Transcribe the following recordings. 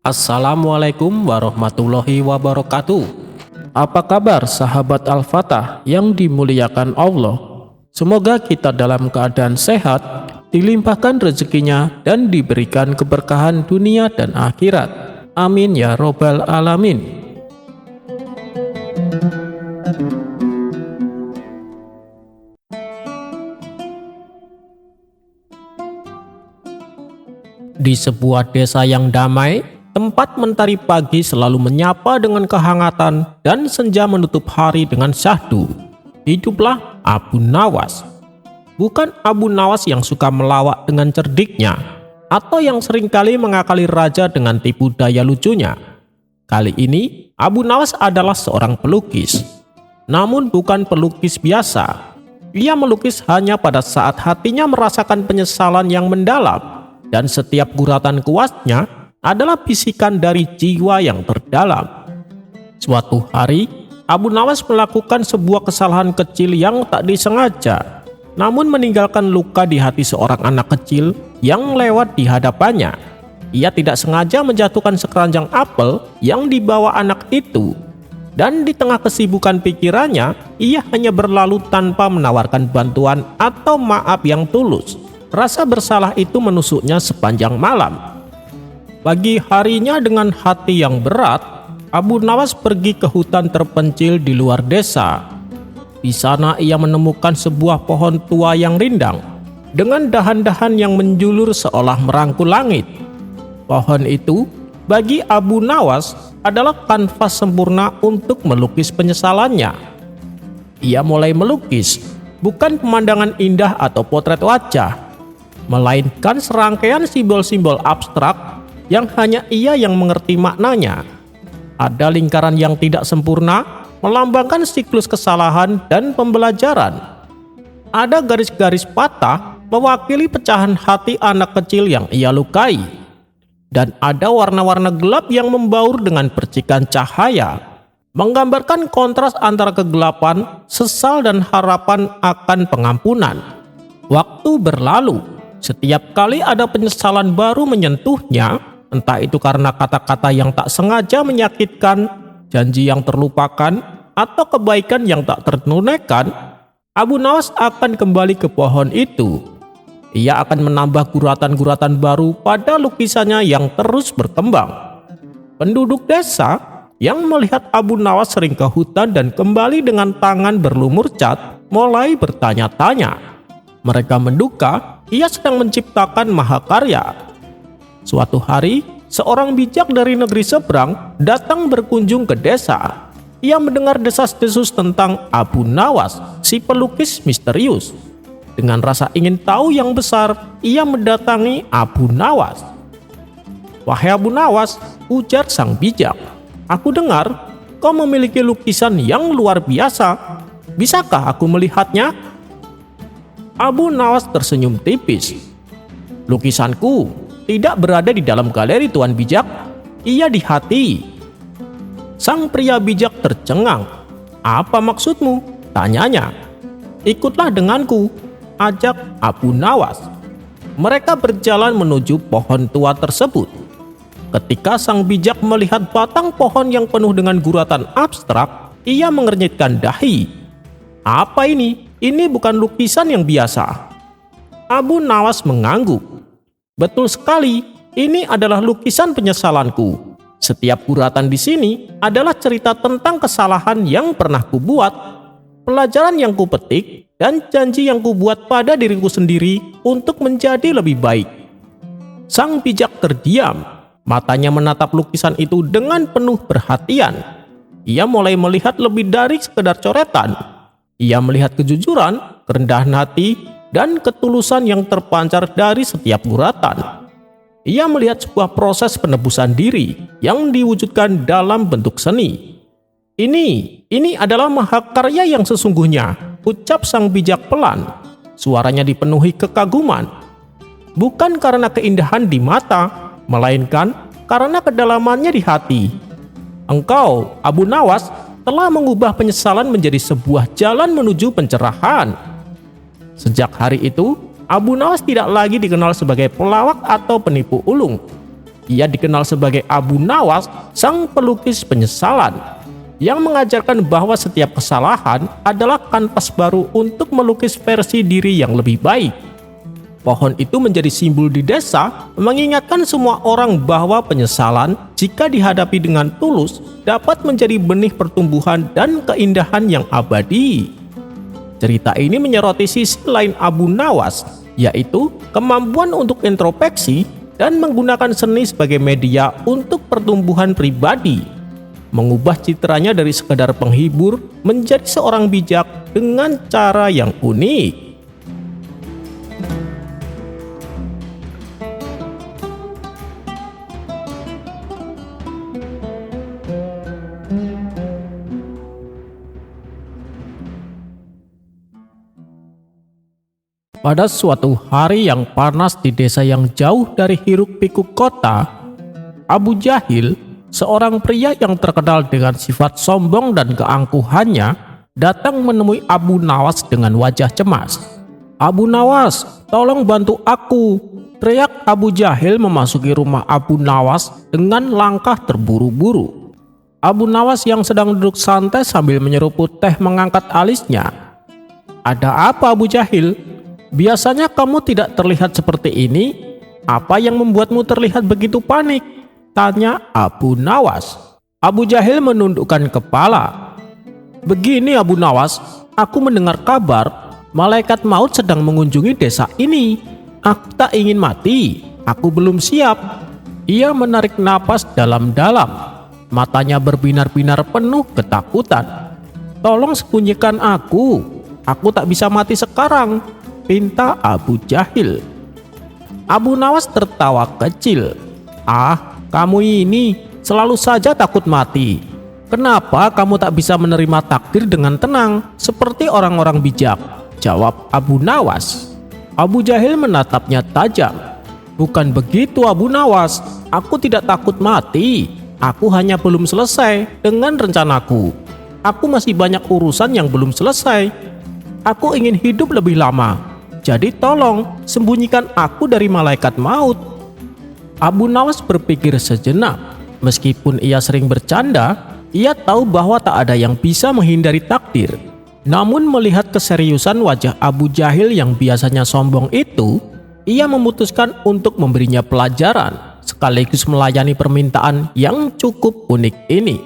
Assalamualaikum warahmatullahi wabarakatuh. Apa kabar sahabat Al-Fatah yang dimuliakan Allah? Semoga kita dalam keadaan sehat, dilimpahkan rezekinya dan diberikan keberkahan dunia dan akhirat. Amin ya robbal alamin. Di sebuah desa yang damai, tempat mentari pagi selalu menyapa dengan kehangatan dan senja menutup hari dengan syahdu, hiduplah Abu Nawas. Bukan Abu Nawas yang suka melawak dengan cerdiknya, atau yang seringkali mengakali raja dengan tipu daya lucunya. Kali ini, Abu Nawas adalah seorang pelukis. Namun bukan pelukis biasa. Ia melukis hanya pada saat hatinya merasakan penyesalan yang mendalam. Dan setiap guratan kuasnya adalah bisikan dari jiwa yang terdalam. Suatu hari, Abu Nawas melakukan sebuah kesalahan kecil yang tak disengaja, namun meninggalkan luka di hati seorang anak kecil yang lewat di hadapannya. Ia tidak sengaja menjatuhkan sekeranjang apel yang dibawa anak itu. Dan di tengah kesibukan pikirannya, ia hanya berlalu tanpa menawarkan bantuan atau maaf yang tulus. Rasa bersalah itu menusuknya sepanjang malam. Pagi harinya dengan hati yang berat, Abu Nawas pergi ke hutan terpencil di luar desa. Di sana ia menemukan sebuah pohon tua yang rindang, dengan dahan-dahan yang menjulur seolah merangkul langit. Pohon itu, bagi Abu Nawas, adalah kanvas sempurna untuk melukis penyesalannya. Ia mulai melukis, bukan pemandangan indah atau potret wajah, melainkan serangkaian simbol-simbol abstrak yang hanya ia yang mengerti maknanya. Ada lingkaran yang tidak sempurna, melambangkan siklus kesalahan dan pembelajaran. Ada garis-garis patah, mewakili pecahan hati anak kecil yang ia lukai. Dan ada warna-warna gelap yang membaur dengan percikan cahaya, menggambarkan kontras antara kegelapan, sesal dan harapan akan pengampunan. Waktu berlalu. Setiap kali ada penyesalan baru menyentuhnya, entah itu karena kata-kata yang tak sengaja menyakitkan, janji yang terlupakan, atau kebaikan yang tak tertunaikan, Abu Nawas akan kembali ke pohon itu. Ia akan menambah guratan-guratan baru pada lukisannya yang terus berkembang. Penduduk desa yang melihat Abu Nawas sering ke hutan dan kembali dengan tangan berlumur cat, mulai bertanya-tanya. Mereka menduga ia sedang menciptakan mahakarya. Suatu hari, seorang bijak dari negeri seberang datang berkunjung ke desa. Ia mendengar desas-desus tentang Abu Nawas, si pelukis misterius. Dengan rasa ingin tahu yang besar, ia mendatangi Abu Nawas. "Wahai Abu Nawas," ujar sang bijak, "aku dengar kau memiliki lukisan yang luar biasa. Bisakah aku melihatnya?" Abu Nawas tersenyum tipis. "Lukisanku tidak berada di dalam galeri, Tuan Bijak. Ia di hati." Sang pria bijak tercengang. "Apa maksudmu?" tanyanya. "Ikutlah denganku," ajak Abu Nawas. Mereka berjalan menuju pohon tua tersebut. Ketika sang bijak melihat batang pohon yang penuh dengan guratan abstrak, ia mengernyitkan dahi. "Apa ini? Ini bukan lukisan yang biasa." Abu Nawas mengangguk. "Betul sekali, ini adalah lukisan penyesalanku. Setiap guratan di sini adalah cerita tentang kesalahan yang pernah kubuat, pelajaran yang kupetik, dan janji yang kubuat pada diriku sendiri untuk menjadi lebih baik." Sang bijak terdiam, matanya menatap lukisan itu dengan penuh perhatian. Ia mulai melihat lebih dari sekedar coretan. Ia melihat kejujuran, kerendahan hati, dan ketulusan yang terpancar dari setiap guratan. Ia melihat sebuah proses penebusan diri yang diwujudkan dalam bentuk seni. Ini adalah mahakarya yang sesungguhnya," ucap sang bijak pelan. Suaranya dipenuhi kekaguman. "Bukan karena keindahan di mata, melainkan karena kedalamannya di hati. Engkau, Abu Nawas, telah mengubah penyesalan menjadi sebuah jalan menuju pencerahan." Sejak hari itu, Abu Nawas tidak lagi dikenal sebagai pelawak atau penipu ulung. Ia dikenal sebagai Abu Nawas, sang pelukis penyesalan, yang mengajarkan bahwa setiap kesalahan adalah kanvas baru untuk melukis versi diri yang lebih baik. Pohon itu menjadi simbol di desa, mengingatkan semua orang bahwa penyesalan jika dihadapi dengan tulus dapat menjadi benih pertumbuhan dan keindahan yang abadi. Cerita ini menyoroti sisi lain Abu Nawas, yaitu kemampuan untuk introspeksi dan menggunakan seni sebagai media untuk pertumbuhan pribadi, mengubah citranya dari sekedar penghibur menjadi seorang bijak dengan cara yang unik. Pada suatu hari yang panas di desa yang jauh dari hiruk-pikuk kota, Abu Jahil, seorang pria yang terkenal dengan sifat sombong dan keangkuhannya, datang menemui Abu Nawas dengan wajah cemas. "Abu Nawas, tolong bantu aku!" teriak Abu Jahil memasuki rumah Abu Nawas dengan langkah terburu-buru. Abu Nawas yang sedang duduk santai sambil menyeruput teh mengangkat alisnya. "Ada apa, Abu Jahil? Biasanya kamu tidak terlihat seperti ini. Apa yang membuatmu terlihat begitu panik?" tanya Abu Nawas. Abu Jahil menundukkan kepala. "Begini Abu Nawas, aku mendengar kabar malaikat maut sedang mengunjungi desa ini. Aku tak ingin mati, aku belum siap." Ia menarik napas dalam-dalam. Matanya berbinar-binar penuh ketakutan. "Tolong sembunyikan aku tak bisa mati sekarang," pinta Abu Jahil. Abu Nawas tertawa kecil. "Ah, kamu ini selalu saja takut mati. Kenapa kamu tak bisa menerima takdir dengan tenang seperti orang-orang bijak?" jawab Abu Nawas. Abu Jahil menatapnya tajam. "Bukan begitu Abu Nawas, aku tidak takut mati. Aku hanya belum selesai dengan rencanaku. Aku masih banyak urusan yang belum selesai. Aku ingin hidup lebih lama. Jadi tolong sembunyikan aku dari malaikat maut." Abu Nawas berpikir sejenak. Meskipun ia sering bercanda, ia tahu bahwa tak ada yang bisa menghindari takdir. Namun melihat keseriusan wajah Abu Jahil yang biasanya sombong itu, ia memutuskan untuk memberinya pelajaran sekaligus melayani permintaan yang cukup unik ini.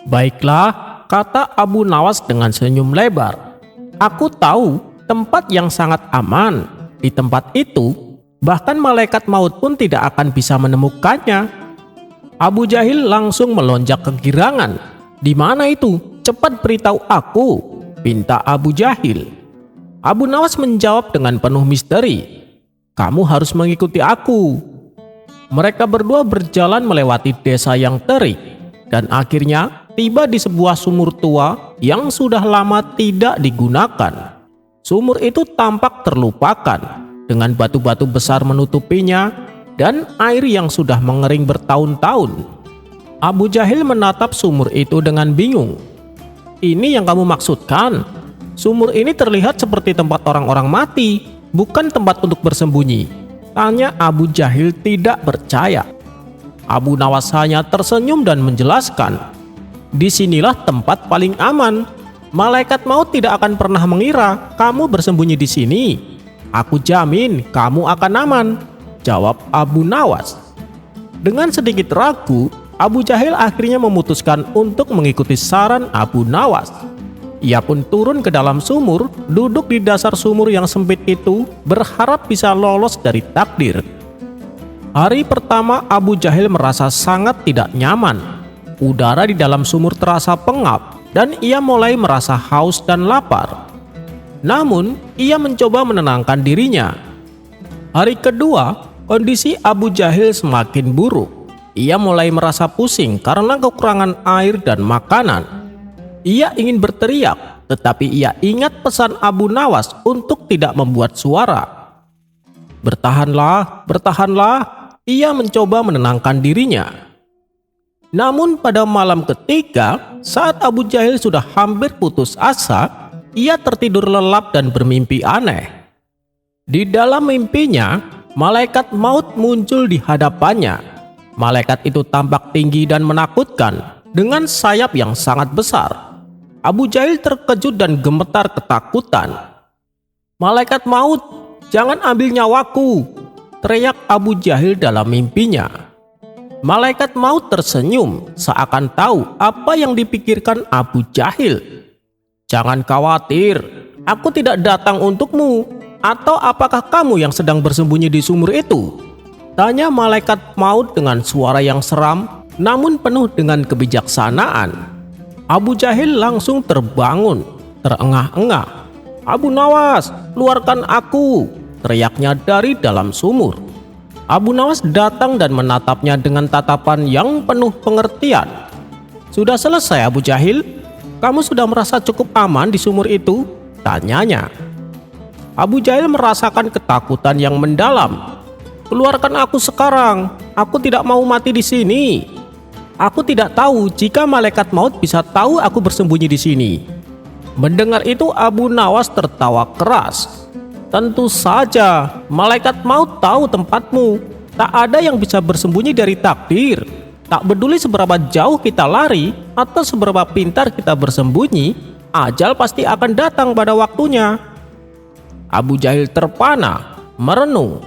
"Baiklah," kata Abu Nawas dengan senyum lebar. "Aku tahu tempat yang sangat aman. Di tempat itu, bahkan malaikat maut pun tidak akan bisa menemukannya." Abu Jahil langsung melonjak kegirangan. "Di mana itu? Cepat beritahu aku," pinta Abu Jahil. Abu Nawas menjawab dengan penuh misteri. "Kamu harus mengikuti aku." Mereka berdua berjalan melewati desa yang terik dan akhirnya tiba di sebuah sumur tua yang sudah lama tidak digunakan. Sumur itu tampak terlupakan, dengan batu-batu besar menutupinya dan air yang sudah mengering bertahun-tahun. Abu Jahil menatap sumur itu dengan bingung. "Ini yang kamu maksudkan? Sumur ini terlihat seperti tempat orang-orang mati, bukan tempat untuk bersembunyi," tanya Abu Jahil tidak percaya. Abu Nawas hanya tersenyum dan menjelaskan, "Disinilah tempat paling aman. Malaikat maut tidak akan pernah mengira kamu bersembunyi di sini. Aku jamin kamu akan aman," jawab Abu Nawas. Dengan sedikit ragu, Abu Jahil akhirnya memutuskan untuk mengikuti saran Abu Nawas. Ia pun turun ke dalam sumur, duduk di dasar sumur yang sempit itu, berharap bisa lolos dari takdir. Hari pertama Abu Jahil merasa sangat tidak nyaman. Udara di dalam sumur terasa pengap dan ia mulai merasa haus dan lapar. Namun, ia mencoba menenangkan dirinya. Hari kedua, kondisi Abu Jahil semakin buruk. Ia mulai merasa pusing karena kekurangan air dan makanan. Ia ingin berteriak, tetapi ia ingat pesan Abu Nawas untuk tidak membuat suara. "Bertahanlah, bertahanlah," ia mencoba menenangkan dirinya. Namun pada malam ketiga, saat Abu Jahil sudah hampir putus asa, ia tertidur lelap dan bermimpi aneh. Di dalam mimpinya, malaikat maut muncul di hadapannya. Malaikat itu tampak tinggi dan menakutkan dengan sayap yang sangat besar. Abu Jahil terkejut dan gemetar ketakutan. "Malaikat maut, jangan ambil nyawaku!" teriak Abu Jahil dalam mimpinya. Malaikat maut tersenyum seakan tahu apa yang dipikirkan Abu Jahil. "Jangan khawatir, aku tidak datang untukmu. Atau apakah kamu yang sedang bersembunyi di sumur itu?" tanya malaikat maut dengan suara yang seram namun penuh dengan kebijaksanaan. Abu Jahil langsung terbangun, terengah-engah. "Abu Nawas, keluarkan aku!" teriaknya dari dalam sumur. Abu Nawas datang dan menatapnya dengan tatapan yang penuh pengertian. "Sudah selesai Abu Jahil? Kamu sudah merasa cukup aman di sumur itu?" tanyanya. Abu Jahil merasakan ketakutan yang mendalam. "Keluarkan aku sekarang, aku tidak mau mati di sini. Aku tidak tahu jika malaikat maut bisa tahu aku bersembunyi di sini." Mendengar itu Abu Nawas tertawa keras. "Tentu saja, malaikat maut tahu tempatmu. Tak ada yang bisa bersembunyi dari takdir. Tak peduli seberapa jauh kita lari atau seberapa pintar kita bersembunyi, ajal pasti akan datang pada waktunya." Abu Jahil terpana, merenung.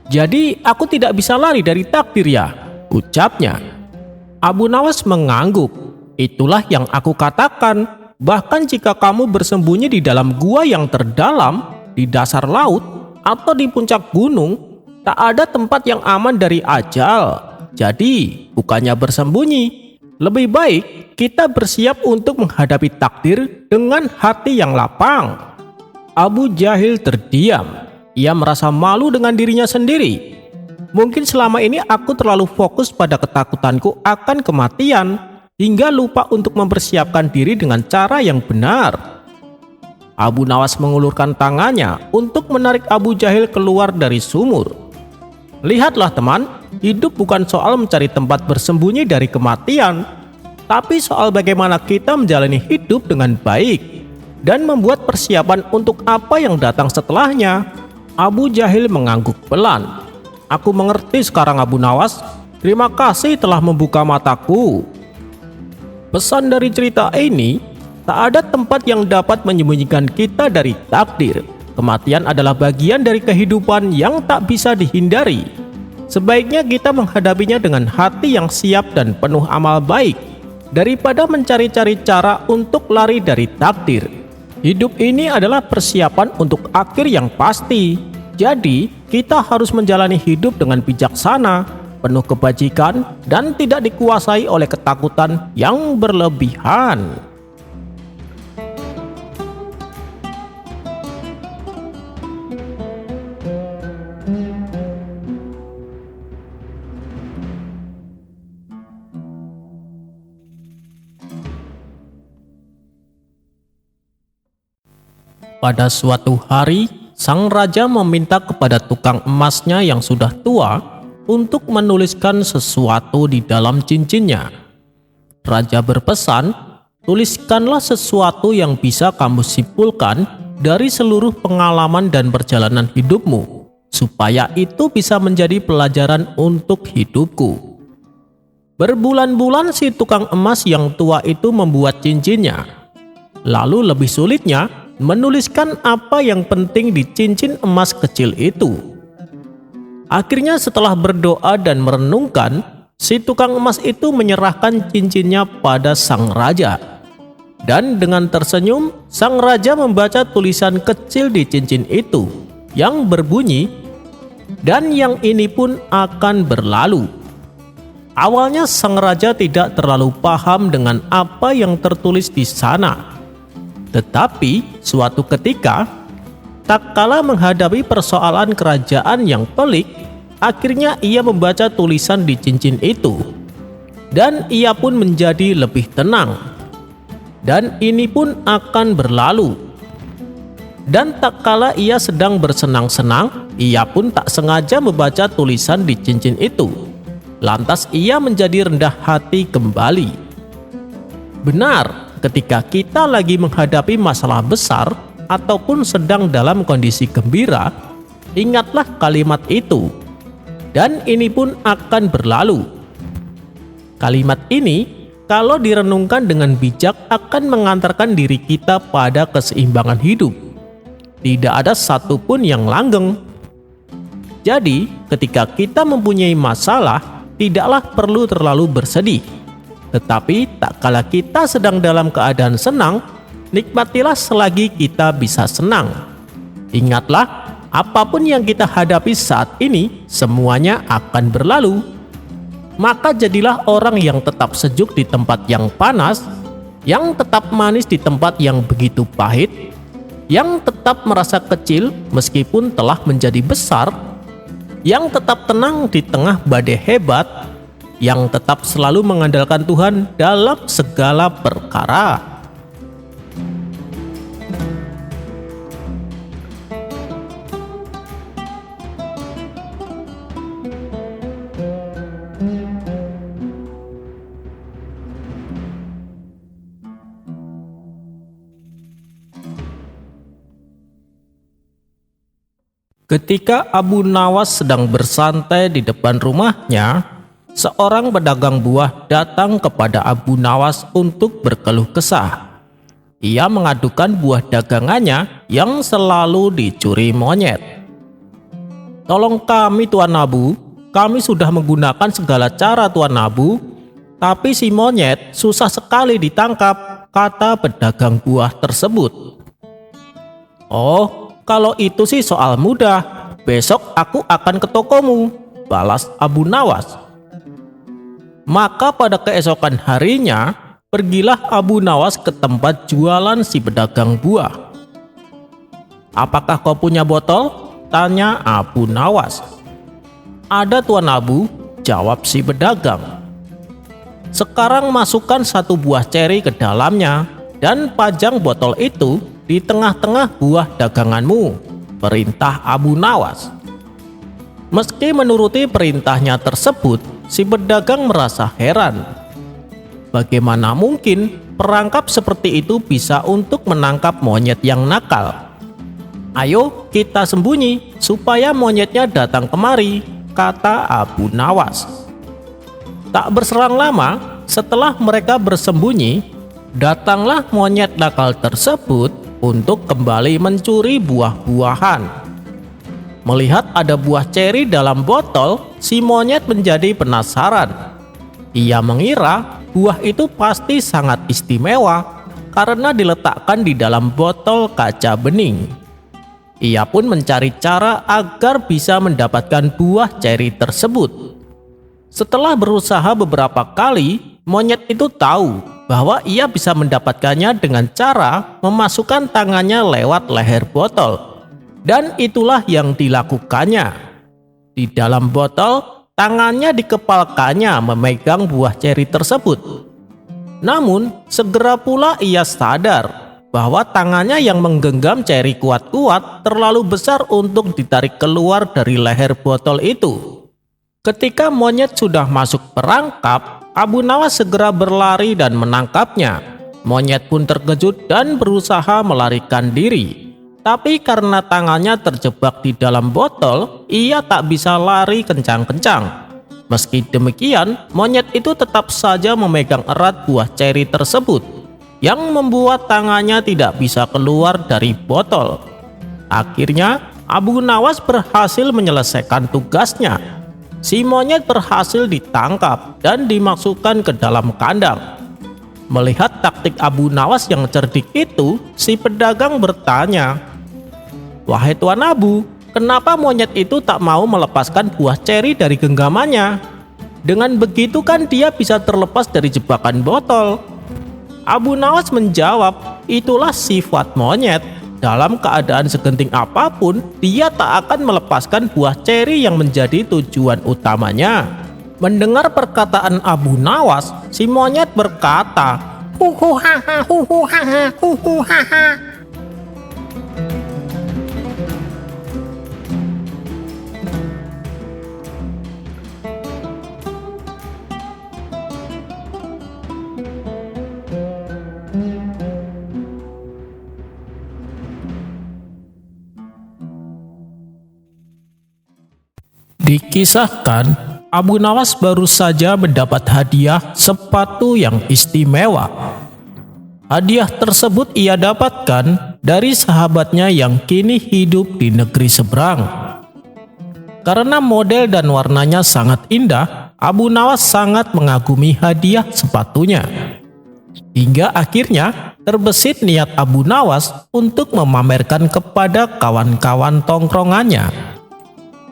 "Jadi aku tidak bisa lari dari takdir ya?" ucapnya. Abu Nawas mengangguk. "Itulah yang aku katakan. Bahkan jika kamu bersembunyi di dalam gua yang terdalam, di dasar laut, atau di puncak gunung, tak ada tempat yang aman dari ajal. Jadi, bukannya bersembunyi, lebih baik kita bersiap untuk menghadapi takdir dengan hati yang lapang." Abu Jahil terdiam. Ia merasa malu dengan dirinya sendiri. "Mungkin selama ini aku terlalu fokus pada ketakutanku akan kematian, hingga lupa untuk mempersiapkan diri dengan cara yang benar." Abu Nawas mengulurkan tangannya untuk menarik Abu Jahil keluar dari sumur. "Lihatlah teman, hidup bukan soal mencari tempat bersembunyi dari kematian, tapi soal bagaimana kita menjalani hidup dengan baik dan membuat persiapan untuk apa yang datang setelahnya." Abu Jahil mengangguk pelan. "Aku mengerti sekarang Abu Nawas. Terima kasih telah membuka mataku." Pesan dari cerita ini, tak ada tempat yang dapat menyembunyikan kita dari takdir. Kematian adalah bagian dari kehidupan yang tak bisa dihindari. Sebaiknya kita menghadapinya dengan hati yang siap dan penuh amal baik, daripada mencari-cari cara untuk lari dari takdir. Hidup ini adalah persiapan untuk akhir yang pasti. Jadi, kita harus menjalani hidup dengan bijaksana, penuh kebajikan, dan tidak dikuasai oleh ketakutan yang berlebihan. Pada suatu hari, sang raja meminta kepada tukang emasnya yang sudah tua untuk menuliskan sesuatu di dalam cincinnya. Raja berpesan, "Tuliskanlah sesuatu yang bisa kamu simpulkan dari seluruh pengalaman dan perjalanan hidupmu, supaya itu bisa menjadi pelajaran untuk hidupku." Berbulan-bulan si tukang emas yang tua itu membuat cincinnya. Lalu lebih sulitnya menuliskan apa yang penting di cincin emas kecil itu. Akhirnya setelah berdoa dan merenungkan, si tukang emas itu menyerahkan cincinnya pada sang raja. Dan dengan tersenyum, sang raja membaca tulisan kecil di cincin itu yang berbunyi, "Dan yang ini pun akan berlalu." Awalnya sang raja tidak terlalu paham dengan apa yang tertulis di sana. Tetapi suatu ketika, tak kala menghadapi persoalan kerajaan yang pelik, akhirnya ia membaca tulisan di cincin itu. Dan ia pun menjadi lebih tenang. Dan ini pun akan berlalu. Dan tak kala ia sedang bersenang-senang, ia pun tak sengaja membaca tulisan di cincin itu. Lantas ia menjadi rendah hati kembali. Benar, ketika kita lagi menghadapi masalah besar ataupun sedang dalam kondisi gembira, ingatlah kalimat itu. Dan ini pun akan berlalu. Kalimat ini, kalau direnungkan dengan bijak, akan mengantarkan diri kita pada keseimbangan hidup. Tidak ada satupun yang langgeng. Jadi, ketika kita mempunyai masalah, tidaklah perlu terlalu bersedih. Tetapi, tak kala kita sedang dalam keadaan senang, nikmatilah selagi kita bisa senang. Ingatlah, apapun yang kita hadapi saat ini, semuanya akan berlalu. Maka jadilah orang yang tetap sejuk di tempat yang panas, yang tetap manis di tempat yang begitu pahit, yang tetap merasa kecil meskipun telah menjadi besar, yang tetap tenang di tengah badai hebat, yang tetap selalu mengandalkan Tuhan dalam segala perkara. Ketika Abu Nawas sedang bersantai di depan rumahnya, seorang pedagang buah datang kepada Abu Nawas untuk berkeluh kesah. Ia mengadukan buah dagangannya yang selalu dicuri monyet. "Tolong kami, Tuan Abu, kami sudah menggunakan segala cara, Tuan Abu, tapi si monyet susah sekali ditangkap," kata pedagang buah tersebut. "Oh, kalau itu sih soal mudah, besok aku akan ke tokomu," balas Abu Nawas. Maka pada keesokan harinya, pergilah Abu Nawas ke tempat jualan si pedagang buah. "Apakah kau punya botol?" tanya Abu Nawas. "Ada, Tuan Abu," jawab si pedagang. "Sekarang masukkan satu buah ceri ke dalamnya dan pajang botol itu di tengah-tengah buah daganganmu," perintah Abu Nawas. Meski menuruti perintahnya tersebut, si pedagang merasa heran. Bagaimana mungkin perangkap seperti itu bisa untuk menangkap monyet yang nakal? "Ayo kita sembunyi supaya monyetnya datang kemari," kata Abu Nawas. Tak berselang lama, setelah mereka bersembunyi, datanglah monyet nakal tersebut untuk kembali mencuri buah-buahan. Melihat ada buah ceri dalam botol, si monyet menjadi penasaran. Ia mengira buah itu pasti sangat istimewa karena diletakkan di dalam botol kaca bening. Ia pun mencari cara agar bisa mendapatkan buah ceri tersebut. Setelah berusaha beberapa kali, monyet itu tahu bahwa ia bisa mendapatkannya dengan cara memasukkan tangannya lewat leher botol. Dan itulah yang dilakukannya. Di dalam botol, tangannya dikepalkannya memegang buah ceri tersebut. Namun, segera pula ia sadar bahwa tangannya yang menggenggam ceri kuat-kuat terlalu besar untuk ditarik keluar dari leher botol itu. Ketika monyet sudah masuk perangkap, Abu Nawas segera berlari dan menangkapnya. Monyet pun terkejut dan berusaha melarikan diri. Tapi karena tangannya terjebak di dalam botol, ia tak bisa lari kencang-kencang. Meski demikian, monyet itu tetap saja memegang erat buah ceri tersebut, yang membuat tangannya tidak bisa keluar dari botol. Akhirnya, Abu Nawas berhasil menyelesaikan tugasnya. Si monyet berhasil ditangkap dan dimasukkan ke dalam kandang. Melihat taktik Abu Nawas yang cerdik itu, si pedagang bertanya, "Wahai Tuan Abu, kenapa monyet itu tak mau melepaskan buah ceri dari genggamannya? Dengan begitu kan dia bisa terlepas dari jebakan botol." Abu Nawas menjawab, "Itulah sifat monyet. Dalam keadaan segenting apapun, dia tak akan melepaskan buah ceri yang menjadi tujuan utamanya." Mendengar perkataan Abu Nawas, si monyet berkata, "Huhu haha, huhu haha, huhu haha." Dikisahkan, Abu Nawas baru saja mendapat hadiah sepatu yang istimewa. Hadiah tersebut ia dapatkan dari sahabatnya yang kini hidup di negeri seberang. Karena model dan warnanya sangat indah, Abu Nawas sangat mengagumi hadiah sepatunya. Hingga akhirnya terbesit niat Abu Nawas untuk memamerkan kepada kawan-kawan tongkrongannya.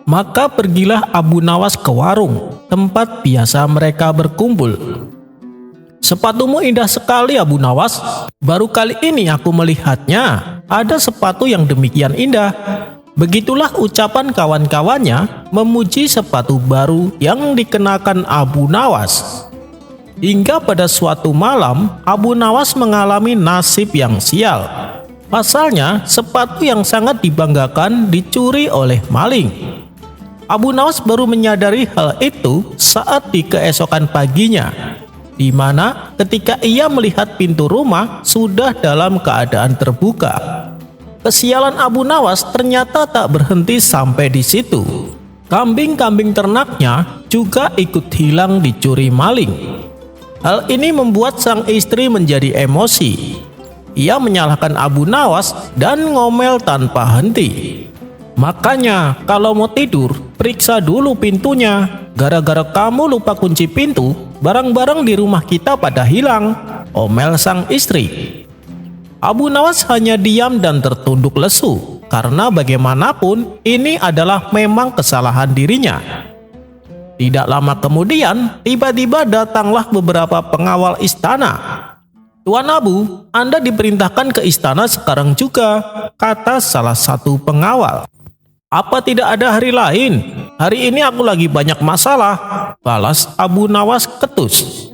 Maka pergilah Abu Nawas ke warung, tempat biasa mereka berkumpul. "Sepatumu indah sekali, Abu Nawas. Baru kali ini aku melihatnya ada sepatu yang demikian indah." Begitulah ucapan kawan-kawannya memuji sepatu baru yang dikenakan Abu Nawas. Hingga pada suatu malam, Abu Nawas mengalami nasib yang sial. Pasalnya, sepatu yang sangat dibanggakan dicuri oleh maling. Abu Nawas baru menyadari hal itu saat di keesokan paginya, di mana ketika ia melihat pintu rumah sudah dalam keadaan terbuka. Kesialan Abu Nawas ternyata tak berhenti sampai di situ. Kambing-kambing ternaknya juga ikut hilang dicuri maling. Hal ini membuat sang istri menjadi emosi. Ia menyalahkan Abu Nawas dan ngomel tanpa henti. "Makanya kalau mau tidur, periksa dulu pintunya. Gara-gara kamu lupa kunci pintu, barang-barang di rumah kita pada hilang," omel sang istri. Abu Nawas hanya diam dan tertunduk lesu, karena bagaimanapun ini adalah memang kesalahan dirinya. Tidak lama kemudian, tiba-tiba datanglah beberapa pengawal istana. "Tuan Abu, Anda diperintahkan ke istana sekarang juga," kata salah satu pengawal. "Apa tidak ada hari lain? Hari ini aku lagi banyak masalah," balas Abu Nawas ketus.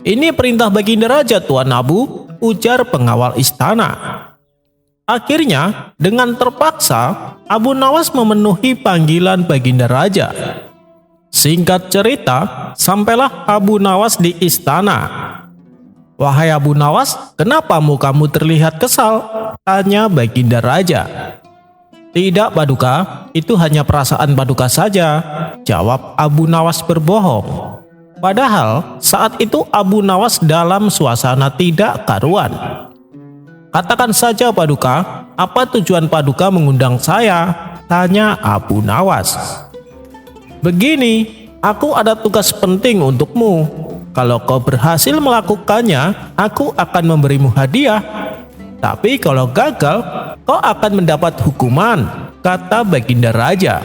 "Ini perintah Baginda Raja, Tuan Abu," ujar pengawal istana. Akhirnya, dengan terpaksa, Abu Nawas memenuhi panggilan Baginda Raja. Singkat cerita, sampailah Abu Nawas di istana. "Wahai Abu Nawas, kenapa mukamu terlihat kesal?" tanya Baginda Raja. "Tidak, Paduka, itu hanya perasaan Paduka saja," jawab Abu Nawas berbohong. Padahal saat itu Abu Nawas dalam suasana tidak karuan. "Katakan saja, Paduka, apa tujuan Paduka mengundang saya?" tanya Abu Nawas. "Begini, aku ada tugas penting untukmu. Kalau kau berhasil melakukannya, aku akan memberimu hadiah. Tapi kalau gagal, kau akan mendapat hukuman," kata Baginda Raja.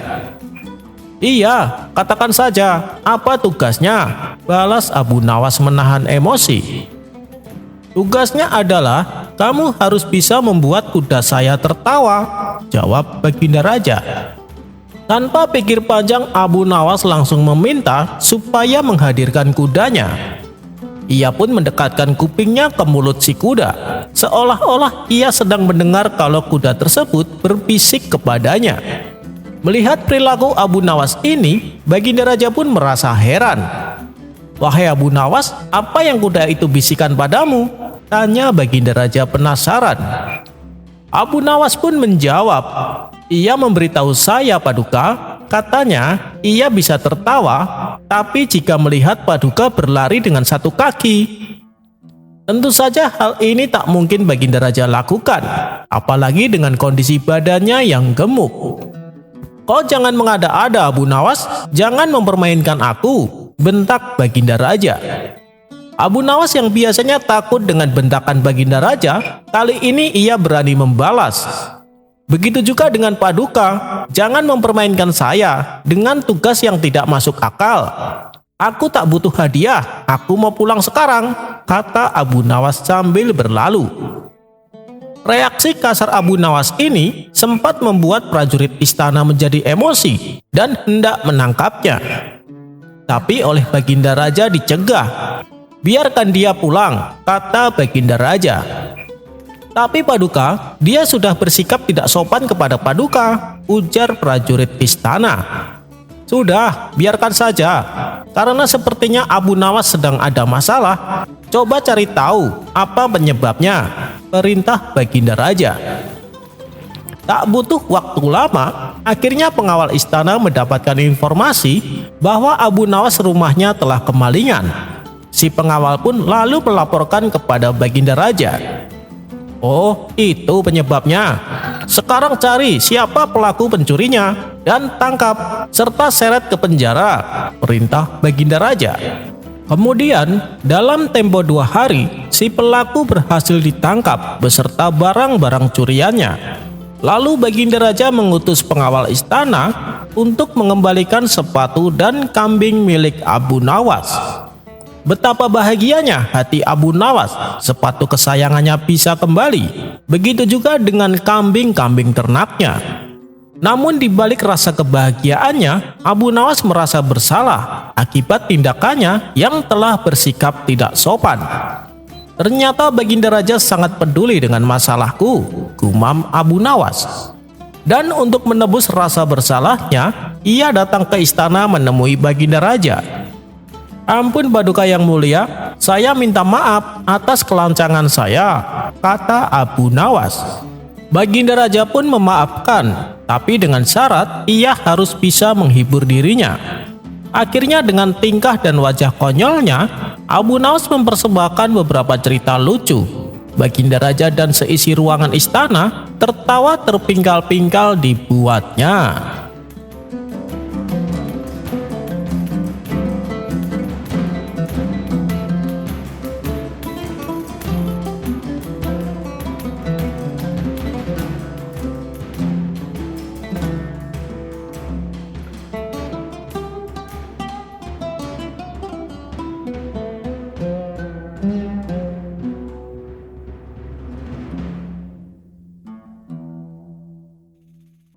"Iya, katakan saja, apa tugasnya?" balas Abu Nawas menahan emosi. "Tugasnya adalah kamu harus bisa membuat kuda saya tertawa," jawab Baginda Raja. Tanpa pikir panjang, Abu Nawas langsung meminta supaya menghadirkan kudanya. Ia pun mendekatkan kupingnya ke mulut si kuda, seolah-olah ia sedang mendengar kalau kuda tersebut berbisik kepadanya. Melihat perilaku Abu Nawas ini, Baginda Raja pun merasa heran. "Wahai Abu Nawas, apa yang kuda itu bisikan padamu?" tanya Baginda Raja penasaran. Abu Nawas pun menjawab, "Ia memberitahu saya, Paduka. Katanya ia bisa tertawa, tapi jika melihat Paduka berlari dengan satu kaki." Tentu saja hal ini tak mungkin Baginda Raja lakukan, apalagi dengan kondisi badannya yang gemuk. "Kau jangan mengada-ada, Abu Nawas, jangan mempermainkan aku," bentak Baginda Raja. Abu Nawas yang biasanya takut dengan bentakan Baginda Raja, kali ini ia berani membalas. "Begitu juga dengan Paduka, jangan mempermainkan saya dengan tugas yang tidak masuk akal. Aku tak butuh hadiah, aku mau pulang sekarang," kata Abu Nawas sambil berlalu. Reaksi kasar Abu Nawas ini sempat membuat prajurit istana menjadi emosi dan hendak menangkapnya. Tapi oleh Baginda Raja dicegah. "Biarkan dia pulang," kata Baginda Raja. "Tapi Paduka, dia sudah bersikap tidak sopan kepada Paduka," ujar prajurit istana. "Sudah, biarkan saja. Karena sepertinya Abu Nawas sedang ada masalah. Coba cari tahu apa penyebabnya," perintah Baginda Raja. Tak butuh waktu lama, akhirnya pengawal istana mendapatkan informasi bahwa Abu Nawas rumahnya telah kemalingan. Si pengawal pun lalu melaporkan kepada Baginda Raja. Oh, itu penyebabnya. Sekarang cari siapa pelaku pencurinya dan tangkap serta seret ke penjara, perintah Baginda Raja. Kemudian, dalam tempo 2 hari, si pelaku berhasil ditangkap beserta barang-barang curiannya. Lalu Baginda Raja mengutus pengawal istana untuk mengembalikan sepatu dan kambing milik Abu Nawas. Betapa bahagianya hati Abu Nawas, sepatu kesayangannya bisa kembali. Begitu juga dengan kambing-kambing ternaknya. Namun di balik rasa kebahagiaannya, Abu Nawas merasa bersalah akibat tindakannya yang telah bersikap tidak sopan. Ternyata Baginda Raja sangat peduli dengan masalahku, gumam Abu Nawas. Dan untuk menebus rasa bersalahnya, ia datang ke istana menemui Baginda Raja. Ampun Paduka yang mulia, saya minta maaf atas kelancangan saya, kata Abu Nawas. Baginda Raja pun memaafkan, tapi dengan syarat ia harus bisa menghibur dirinya. Akhirnya dengan tingkah dan wajah konyolnya, Abu Nawas mempersembahkan beberapa cerita lucu. Baginda Raja dan seisi ruangan istana tertawa terpingkal-pingkal dibuatnya.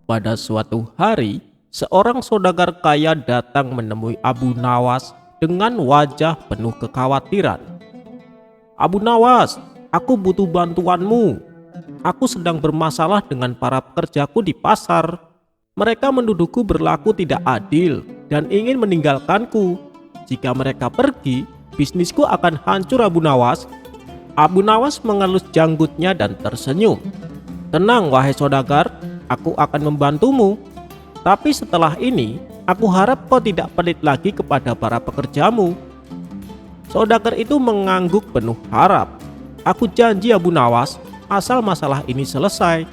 Pada suatu hari, seorang saudagar kaya datang menemui Abu Nawas dengan wajah penuh kekhawatiran. Abu Nawas, aku butuh bantuanmu. Aku sedang bermasalah dengan para pekerjaku di pasar. Mereka menuduhku berlaku tidak adil dan ingin meninggalkanku. Jika mereka pergi, bisnisku akan hancur Abu Nawas. Abu Nawas mengelus janggutnya dan tersenyum. Tenang wahai saudagar, aku akan membantumu. Tapi setelah ini, aku harap kau tidak pelit lagi kepada para pekerjamu. Saudagar itu mengangguk penuh harap. Aku janji Abu Nawas, asal masalah ini selesai.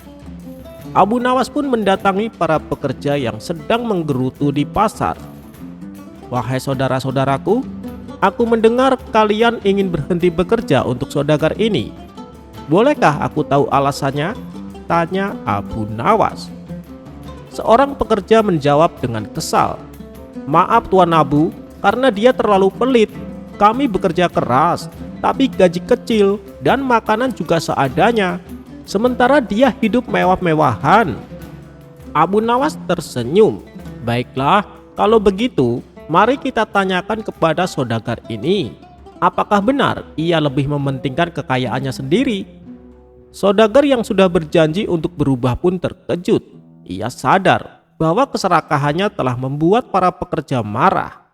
Abu Nawas pun mendatangi para pekerja yang sedang menggerutu di pasar. Wahai saudara-saudaraku, aku mendengar kalian ingin berhenti bekerja untuk saudagar ini. Bolehkah aku tahu alasannya? Tanya Abu Nawas. Seorang pekerja menjawab dengan kesal. Maaf Tuan Abu, karena dia terlalu pelit. Kami bekerja keras, tapi gaji kecil dan makanan juga seadanya. Sementara dia hidup mewah-mewahan. Abu Nawas tersenyum. Baiklah, kalau begitu, mari kita tanyakan kepada saudagar ini. Apakah benar ia lebih mementingkan kekayaannya sendiri? Saudagar yang sudah berjanji untuk berubah pun terkejut. Ia sadar bahwa keserakahannya telah membuat para pekerja marah.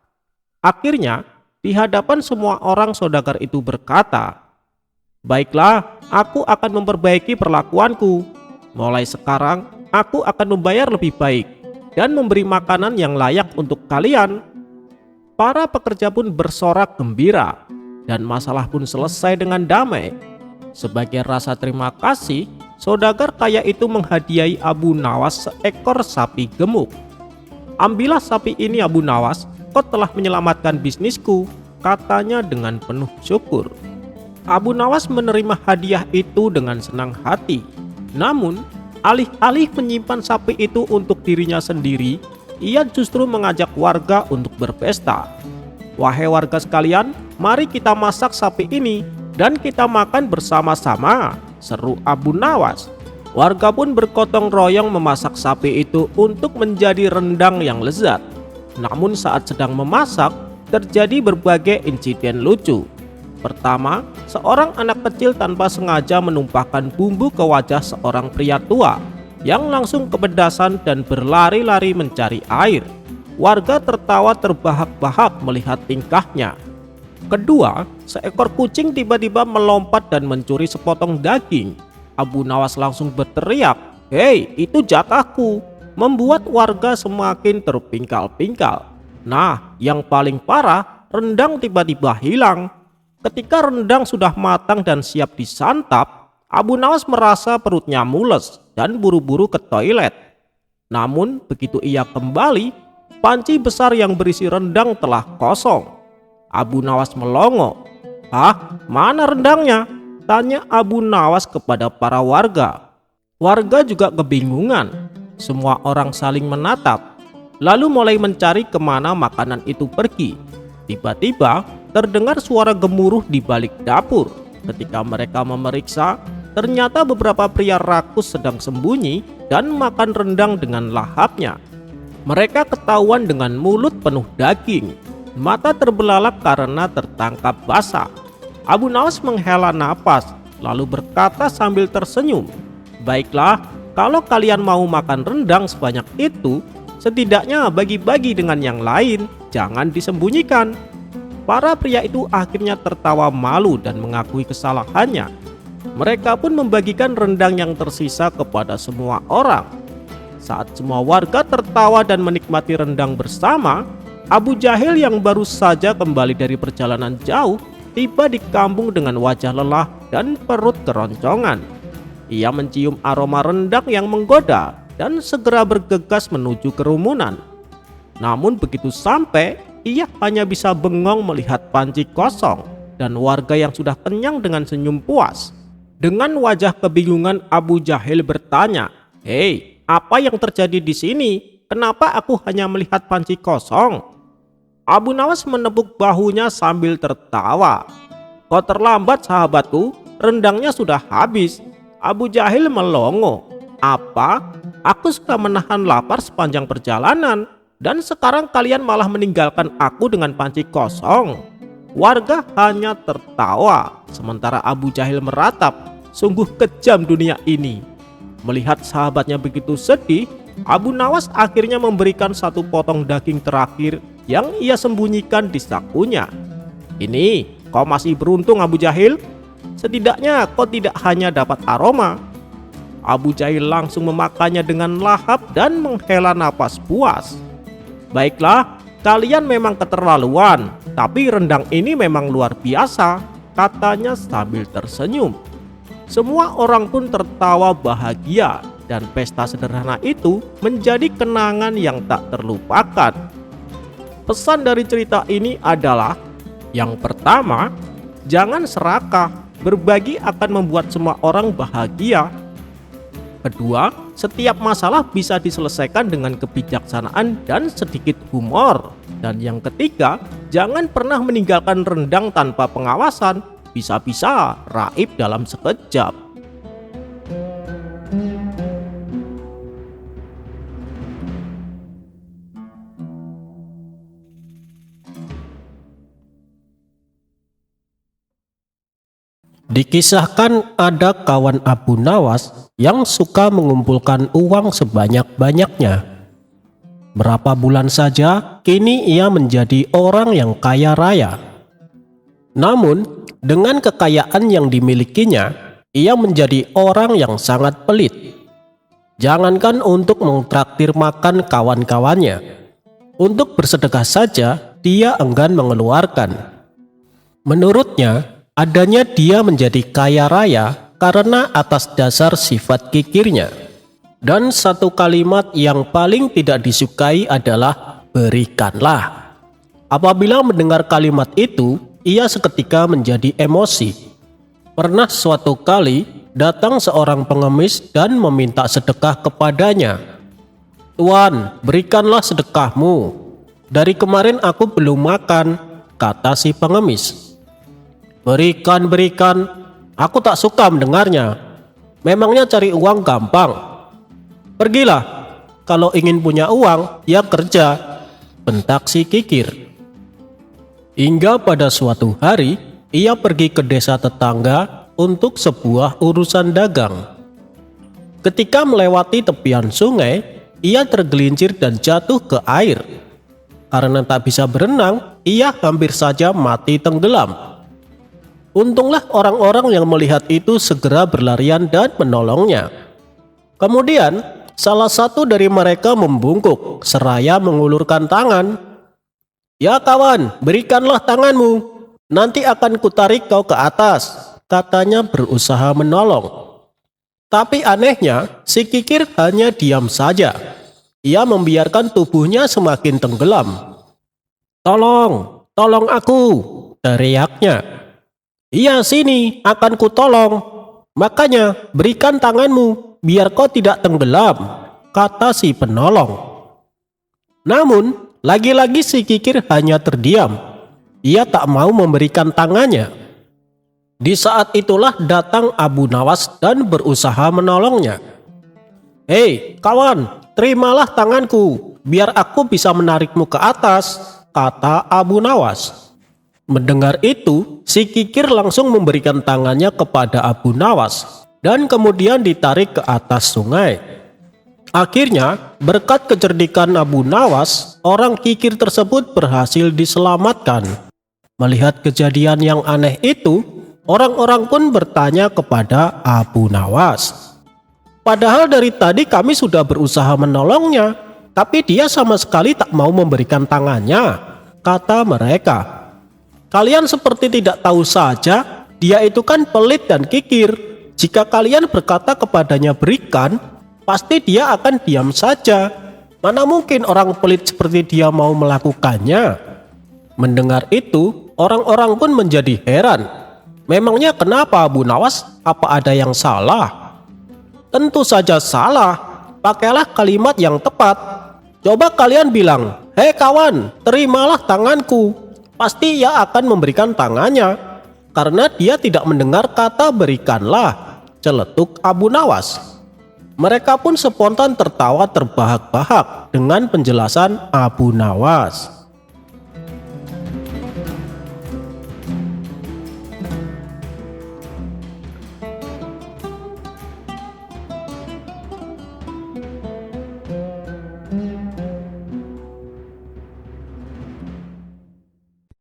Akhirnya, di hadapan semua orang saudagar itu berkata, "Baiklah, aku akan memperbaiki perlakuanku. Mulai sekarang, aku akan membayar lebih baik dan memberi makanan yang layak untuk kalian." Para pekerja pun bersorak gembira dan masalah pun selesai dengan damai. Sebagai rasa terima kasih, saudagar kaya itu menghadiahi Abu Nawas seekor sapi gemuk. Ambillah sapi ini Abu Nawas, kau telah menyelamatkan bisnisku, katanya dengan penuh syukur. Abu Nawas menerima hadiah itu dengan senang hati. Namun, alih-alih menyimpan sapi itu untuk dirinya sendiri, ia justru mengajak warga untuk berpesta. Wahai warga sekalian, mari kita masak sapi ini dan kita makan bersama-sama, seru Abu Nawas. Warga pun bergotong royong memasak sapi itu untuk menjadi rendang yang lezat. Namun saat sedang memasak, terjadi berbagai insiden lucu. Pertama, seorang anak kecil tanpa sengaja menumpahkan bumbu ke wajah seorang pria tua yang langsung kepedasan dan berlari-lari mencari air. Warga tertawa terbahak-bahak melihat tingkahnya. Kedua, seekor kucing tiba-tiba melompat dan mencuri sepotong daging. Abu Nawas langsung berteriak, "Hei, itu jatahku," membuat warga semakin terpingkal-pingkal. Nah, yang paling parah, rendang tiba-tiba hilang. Ketika rendang sudah matang dan siap disantap, Abu Nawas merasa perutnya mules dan buru-buru ke toilet. Namun, begitu ia kembali, panci besar yang berisi rendang telah kosong. Abu Nawas melongo. "Hah, mana rendangnya?" tanya Abu Nawas kepada para warga. Warga juga kebingungan. Semua orang saling menatap, lalu mulai mencari kemana makanan itu pergi. Tiba-tiba terdengar suara gemuruh di balik dapur. Ketika mereka memeriksa, ternyata beberapa pria rakus sedang sembunyi dan makan rendang dengan lahapnya. Mereka ketahuan dengan mulut penuh daging, mata terbelalak karena tertangkap basah. Abu Nawas menghela napas, lalu berkata sambil tersenyum, "Baiklah, kalau kalian mau makan rendang sebanyak itu, setidaknya bagi-bagi dengan yang lain, jangan disembunyikan." Para pria itu akhirnya tertawa malu dan mengakui kesalahannya. Mereka pun membagikan rendang yang tersisa kepada semua orang. Saat semua warga tertawa dan menikmati rendang bersama, Abu Jahil yang baru saja kembali dari perjalanan jauh tiba di kampung dengan wajah lelah dan perut keroncongan. Ia mencium aroma rendang yang menggoda dan segera bergegas menuju kerumunan. Namun begitu sampai, ia hanya bisa bengong melihat panci kosong dan warga yang sudah kenyang dengan senyum puas. Dengan wajah kebingungan, Abu Jahil bertanya, "Hei, apa yang terjadi di sini? Kenapa aku hanya melihat panci kosong?" Abu Nawas menepuk bahunya sambil tertawa. "Kau terlambat sahabatku, rendangnya sudah habis." Abu Jahil melongo. "Apa? Aku sudah menahan lapar sepanjang perjalanan, dan sekarang kalian malah meninggalkan aku dengan panci kosong?" Warga hanya tertawa, sementara Abu Jahil meratap, "Sungguh kejam dunia ini." Melihat sahabatnya begitu sedih, Abu Nawas akhirnya memberikan satu potong daging terakhir yang ia sembunyikan di sakunya. "Ini, kau masih beruntung Abu Jahil. Setidaknya kau tidak hanya dapat aroma." Abu Jahil langsung memakannya dengan lahap dan menghela napas puas. "Baiklah, kalian memang keterlaluan, tapi rendang ini memang luar biasa," katanya sambil tersenyum. Semua orang pun tertawa bahagia dan pesta sederhana itu menjadi kenangan yang tak terlupakan. Pesan dari cerita ini adalah, yang pertama, jangan serakah, berbagi akan membuat semua orang bahagia. Kedua, setiap masalah bisa diselesaikan dengan kebijaksanaan dan sedikit humor. Dan yang ketiga, jangan pernah meninggalkan rendang tanpa pengawasan, bisa-bisa raib dalam sekejap. Dikisahkan ada kawan Abu Nawas yang suka mengumpulkan uang sebanyak-banyaknya. Berapa bulan saja, kini ia menjadi orang yang kaya raya. Namun, dengan kekayaan yang dimilikinya, ia menjadi orang yang sangat pelit. Jangankan untuk mentraktir makan kawan-kawannya, untuk bersedekah saja dia enggan mengeluarkan. Menurutnya, adanya dia menjadi kaya raya karena atas dasar sifat kikirnya. Dan satu kalimat yang paling tidak disukai adalah berikanlah. Apabila mendengar kalimat itu, ia seketika menjadi emosi. Pernah suatu kali datang seorang pengemis dan meminta sedekah kepadanya. "Tuan, berikanlah sedekahmu. Dari kemarin aku belum makan," kata si pengemis. Berikan, aku tak suka mendengarnya. Memangnya cari uang gampang? Pergilah, kalau ingin punya uang, ya kerja," bentak si kikir. Hingga pada suatu hari, ia pergi ke desa tetangga untuk sebuah urusan dagang. Ketika melewati tepian sungai, ia tergelincir dan jatuh ke air. Karena tak bisa berenang, ia hampir saja mati tenggelam. Untunglah orang-orang yang melihat itu segera berlarian dan menolongnya. Kemudian salah satu dari mereka membungkuk seraya mengulurkan tangan. "Ya kawan, berikanlah tanganmu, nanti akan kutarik kau ke atas," katanya berusaha menolong. Tapi anehnya, si kikir hanya diam saja. Ia membiarkan tubuhnya semakin tenggelam. "Tolong, tolong aku," teriaknya. "Iya, sini, akan kutolong. Makanya, berikan tanganmu, biar kau tidak tenggelam," kata si penolong. Namun, lagi-lagi si kikir hanya terdiam. Ia tak mau memberikan tangannya. Di saat itulah datang Abu Nawas dan berusaha menolongnya. "Hei, kawan, terimalah tanganku, biar aku bisa menarikmu ke atas," kata Abu Nawas. Mendengar itu, si kikir langsung memberikan tangannya kepada Abu Nawas dan kemudian ditarik ke atas sungai. Akhirnya, berkat kecerdikan Abu Nawas, orang kikir tersebut berhasil diselamatkan. Melihat kejadian yang aneh itu, orang-orang pun bertanya kepada Abu Nawas. "Padahal dari tadi kami sudah berusaha menolongnya, tapi dia sama sekali tak mau memberikan tangannya," kata mereka. "Kalian seperti tidak tahu saja, dia itu kan pelit dan kikir. Jika kalian berkata kepadanya berikan, pasti dia akan diam saja. Mana mungkin orang pelit seperti dia mau melakukannya?" Mendengar itu, orang-orang pun menjadi heran. Memangnya kenapa Abu Nawas? Apa ada yang salah? Tentu saja salah. Pakailah kalimat yang tepat. Coba kalian bilang, "Hei kawan, terimalah tanganku." Pasti ia akan memberikan tangannya, karena dia tidak mendengar kata berikanlah, celetuk Abu Nawas. Mereka pun spontan tertawa terbahak-bahak dengan penjelasan Abu Nawas.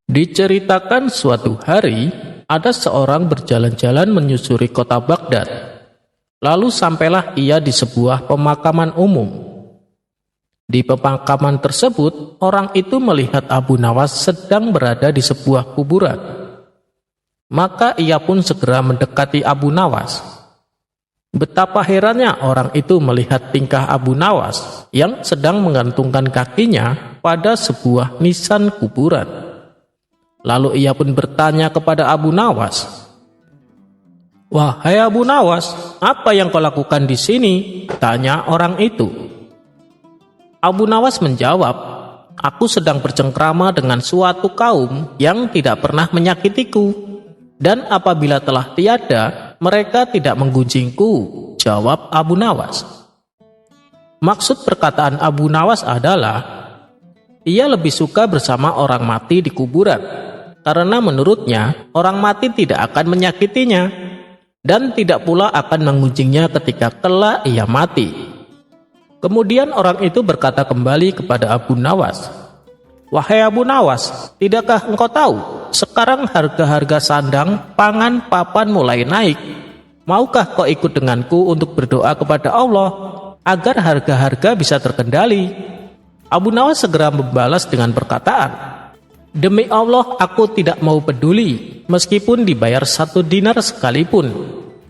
Diceritakan suatu hari, ada seorang berjalan-jalan menyusuri kota Baghdad. Lalu sampailah ia di sebuah pemakaman umum. Di pemakaman tersebut, orang itu melihat Abu Nawas sedang berada di sebuah kuburan. Maka ia pun segera mendekati Abu Nawas. Betapa herannya orang itu melihat tingkah Abu Nawas yang sedang menggantungkan kakinya pada sebuah nisan kuburan. Lalu ia pun bertanya kepada Abu Nawas, "Wahai Abu Nawas, apa yang kau lakukan di sini?" tanya orang itu. Abu Nawas menjawab, "Aku sedang bercengkrama dengan suatu kaum yang tidak pernah menyakitiku, dan apabila telah tiada, mereka tidak menggunjingku," jawab Abu Nawas. Maksud perkataan Abu Nawas adalah, ia lebih suka bersama orang mati di kuburan, karena menurutnya orang mati tidak akan menyakitinya dan tidak pula akan mengunjingnya ketika kelak ia mati. Kemudian orang itu berkata kembali kepada Abu Nawas, "Wahai Abu Nawas, tidakkah engkau tahu sekarang harga-harga sandang, pangan, papan mulai naik? Maukah kau ikut denganku untuk berdoa kepada Allah agar harga-harga bisa terkendali?" Abu Nawas segera membalas dengan perkataan, "Demi Allah, aku tidak mau peduli, meskipun dibayar 1 dinar sekalipun.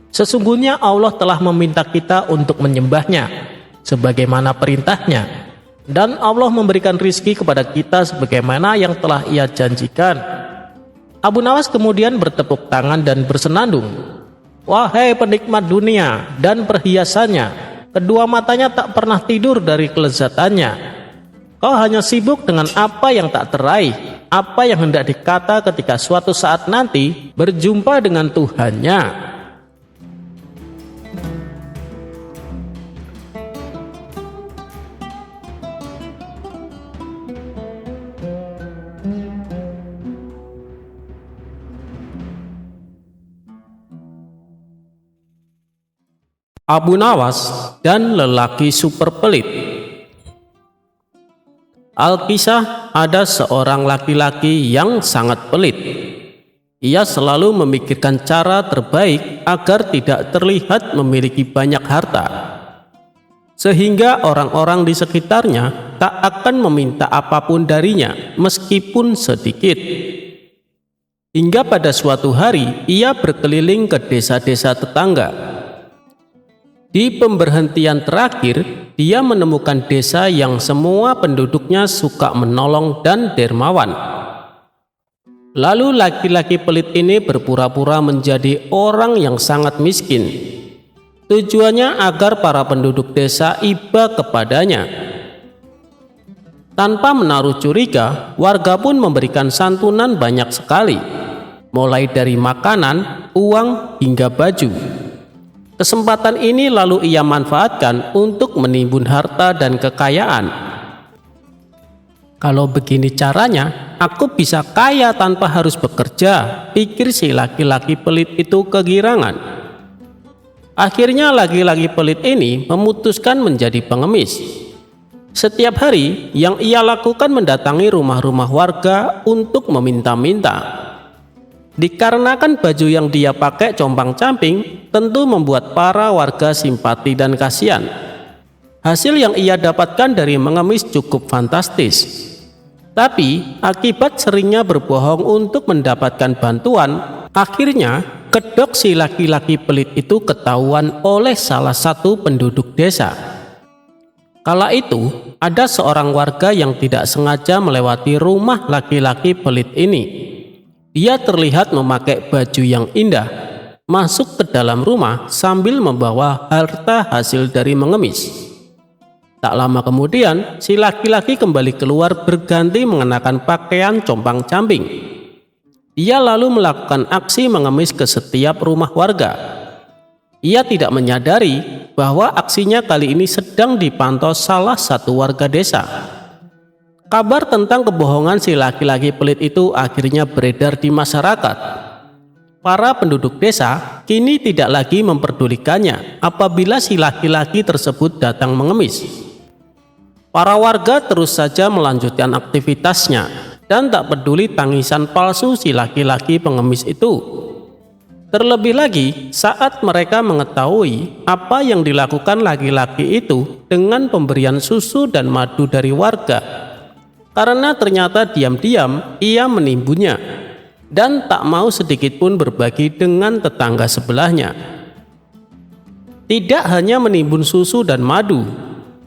Sesungguhnya Allah telah meminta kita untuk menyembahnya, sebagaimana perintahnya. Dan Allah memberikan rizki kepada kita sebagaimana yang telah ia janjikan." Abu Nawas kemudian bertepuk tangan dan bersenandung, "Wahai penikmat dunia dan perhiasannya, kedua matanya tak pernah tidur dari kelezatannya. Kau hanya sibuk dengan apa yang tak teraih, apa yang hendak dikata ketika suatu saat nanti berjumpa dengan Tuhannya." Abu Nawas dan lelaki super pelit. Alkisah, ada seorang laki-laki yang sangat pelit. Ia selalu memikirkan cara terbaik agar tidak terlihat memiliki banyak harta. sehingga orang-orang di sekitarnya tak akan meminta apapun darinya meskipun sedikit. Hingga pada suatu hari ia berkeliling ke desa-desa tetangga. Di pemberhentian terakhir, dia menemukan desa yang semua penduduknya suka menolong dan dermawan. Lalu laki-laki pelit ini berpura-pura menjadi orang yang sangat miskin. Tujuannya agar para penduduk desa iba kepadanya. Tanpa menaruh curiga, warga pun memberikan santunan banyak sekali, mulai dari makanan, uang, hingga baju. Kesempatan ini lalu ia manfaatkan untuk menimbun harta dan kekayaan. Kalau begini caranya, aku bisa kaya tanpa harus bekerja, pikir si laki-laki pelit itu kegirangan. Akhirnya laki-laki pelit ini memutuskan menjadi pengemis. Setiap hari yang ia lakukan mendatangi rumah-rumah warga untuk meminta-minta. Dikarenakan baju yang dia pakai compang-camping, tentu membuat para warga simpati dan kasihan. Hasil yang ia dapatkan dari mengemis cukup fantastis. Tapi akibat seringnya berbohong untuk mendapatkan bantuan, akhirnya kedok si laki-laki pelit itu ketahuan oleh salah satu penduduk desa. Kala itu ada seorang warga yang tidak sengaja melewati rumah laki-laki pelit ini. Dia terlihat memakai baju yang indah, masuk ke dalam rumah sambil membawa harta hasil dari mengemis. Tak lama kemudian, si laki-laki kembali keluar berganti mengenakan pakaian compang-camping. Ia lalu melakukan aksi mengemis ke setiap rumah warga. Ia tidak menyadari bahwa aksinya kali ini sedang dipantau salah satu warga desa. Kabar tentang kebohongan si laki-laki pelit itu akhirnya beredar di masyarakat. Para penduduk desa kini tidak lagi memperdulikannya apabila si laki-laki tersebut datang mengemis. Para warga terus saja melanjutkan aktivitasnya dan tak peduli tangisan palsu si laki-laki pengemis itu. Terlebih lagi saat mereka mengetahui apa yang dilakukan laki-laki itu dengan pemberian susu dan madu dari warga. Karena ternyata diam-diam ia menimbunnya dan tak mau sedikit pun berbagi dengan tetangga sebelahnya. Tidak hanya menimbun susu dan madu,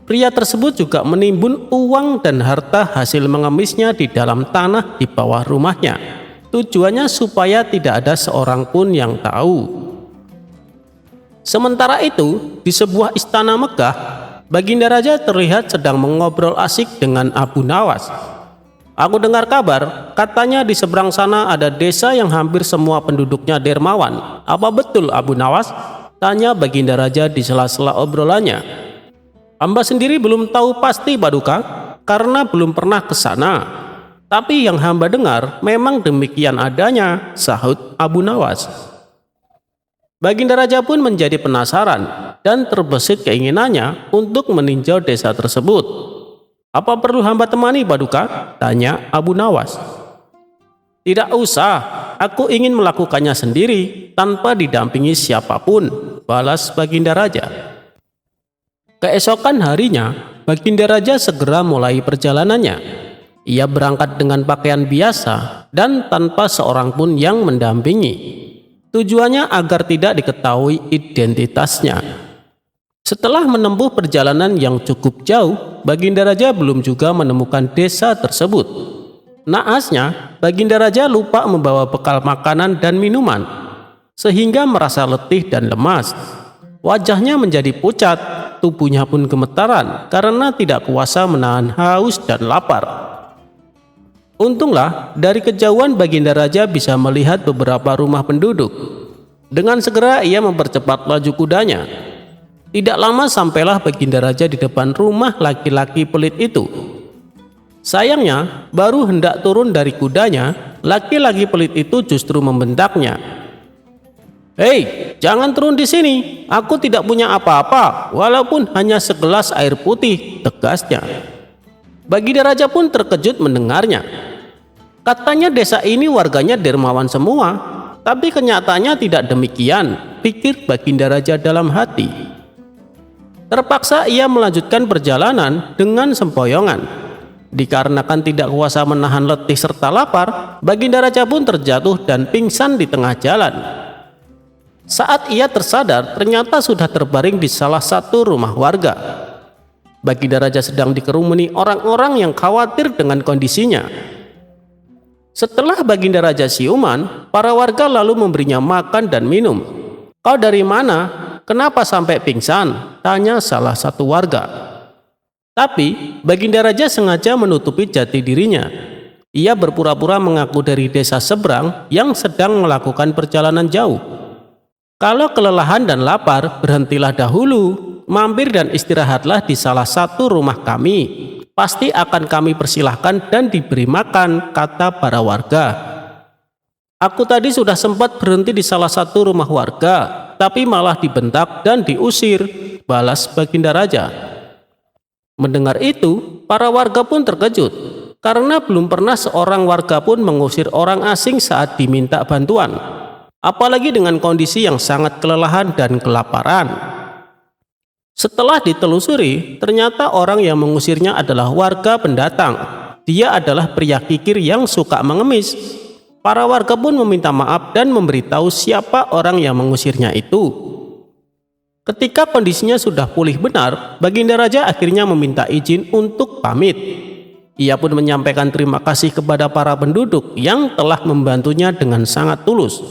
pria tersebut juga menimbun uang dan harta hasil mengemisnya di dalam tanah di bawah rumahnya. Tujuannya supaya tidak ada seorang pun yang tahu. Sementara itu, di sebuah istana megah, Baginda Raja terlihat sedang mengobrol asik dengan Abu Nawas. Aku dengar kabar, katanya di seberang sana ada desa yang hampir semua penduduknya dermawan. Apa betul Abu Nawas? Tanya Baginda Raja di sela-sela obrolannya. Hamba sendiri belum tahu pasti Paduka, karena belum pernah ke sana. Tapi yang hamba dengar memang demikian adanya, sahut Abu Nawas. Baginda Raja pun menjadi penasaran dan terbesit keinginannya untuk meninjau desa tersebut. Apa perlu hamba temani Paduka? Tanya Abu Nawas. Tidak usah, aku ingin melakukannya sendiri tanpa didampingi siapapun, balas Baginda Raja. Keesokan harinya, Baginda Raja segera mulai perjalanannya. Ia berangkat dengan pakaian biasa dan tanpa seorang pun yang mendampingi. Tujuannya agar tidak diketahui identitasnya. Setelah menempuh perjalanan yang cukup jauh, Baginda Raja belum juga menemukan desa tersebut. Naasnya, Baginda Raja lupa membawa bekal makanan dan minuman, sehingga merasa letih dan lemas. Wajahnya menjadi pucat, tubuhnya pun gemetaran karena tidak kuasa menahan haus dan lapar. Untunglah dari kejauhan Baginda Raja bisa melihat beberapa rumah penduduk. Dengan segera ia mempercepat laju kudanya. Tidak lama sampailah Baginda Raja di depan rumah laki-laki pelit itu. Sayangnya, baru hendak turun dari kudanya, laki-laki pelit itu justru membentaknya. "Hei, jangan turun di sini. Aku tidak punya apa-apa, walaupun hanya segelas air putih," tegasnya. Baginda Raja pun terkejut mendengarnya. Katanya desa ini warganya dermawan semua, tapi kenyataannya tidak demikian, pikir Baginda Raja dalam hati. Terpaksa ia melanjutkan perjalanan dengan sempoyongan. Dikarenakan tidak kuasa menahan letih serta lapar, Baginda Raja pun terjatuh dan pingsan di tengah jalan. Saat ia tersadar, ternyata sudah terbaring di salah satu rumah warga. Baginda Raja sedang dikerumuni orang-orang yang khawatir dengan kondisinya. Setelah Baginda Raja siuman, para warga lalu memberinya makan dan minum. "Kau dari mana? Kenapa sampai pingsan?" tanya salah satu warga. Tapi Baginda Raja sengaja menutupi jati dirinya. Ia berpura-pura mengaku dari desa seberang yang sedang melakukan perjalanan jauh. "Kalau kelelahan dan lapar, berhentilah dahulu, mampir dan istirahatlah di salah satu rumah kami. Pasti akan kami persilahkan dan diberi makan," kata para warga. "Aku tadi sudah sempat berhenti di salah satu rumah warga, tapi malah dibentak dan diusir," balas Baginda Raja. Mendengar itu, para warga pun terkejut, karena belum pernah seorang warga pun mengusir orang asing saat diminta bantuan, apalagi dengan kondisi yang sangat kelelahan dan kelaparan. Setelah ditelusuri, ternyata orang yang mengusirnya adalah warga pendatang. Dia adalah pria kikir yang suka mengemis. Para warga pun meminta maaf dan memberitahu siapa orang yang mengusirnya itu. Ketika kondisinya sudah pulih benar, Baginda Raja akhirnya meminta izin untuk pamit. Ia pun menyampaikan terima kasih kepada para penduduk yang telah membantunya dengan sangat tulus.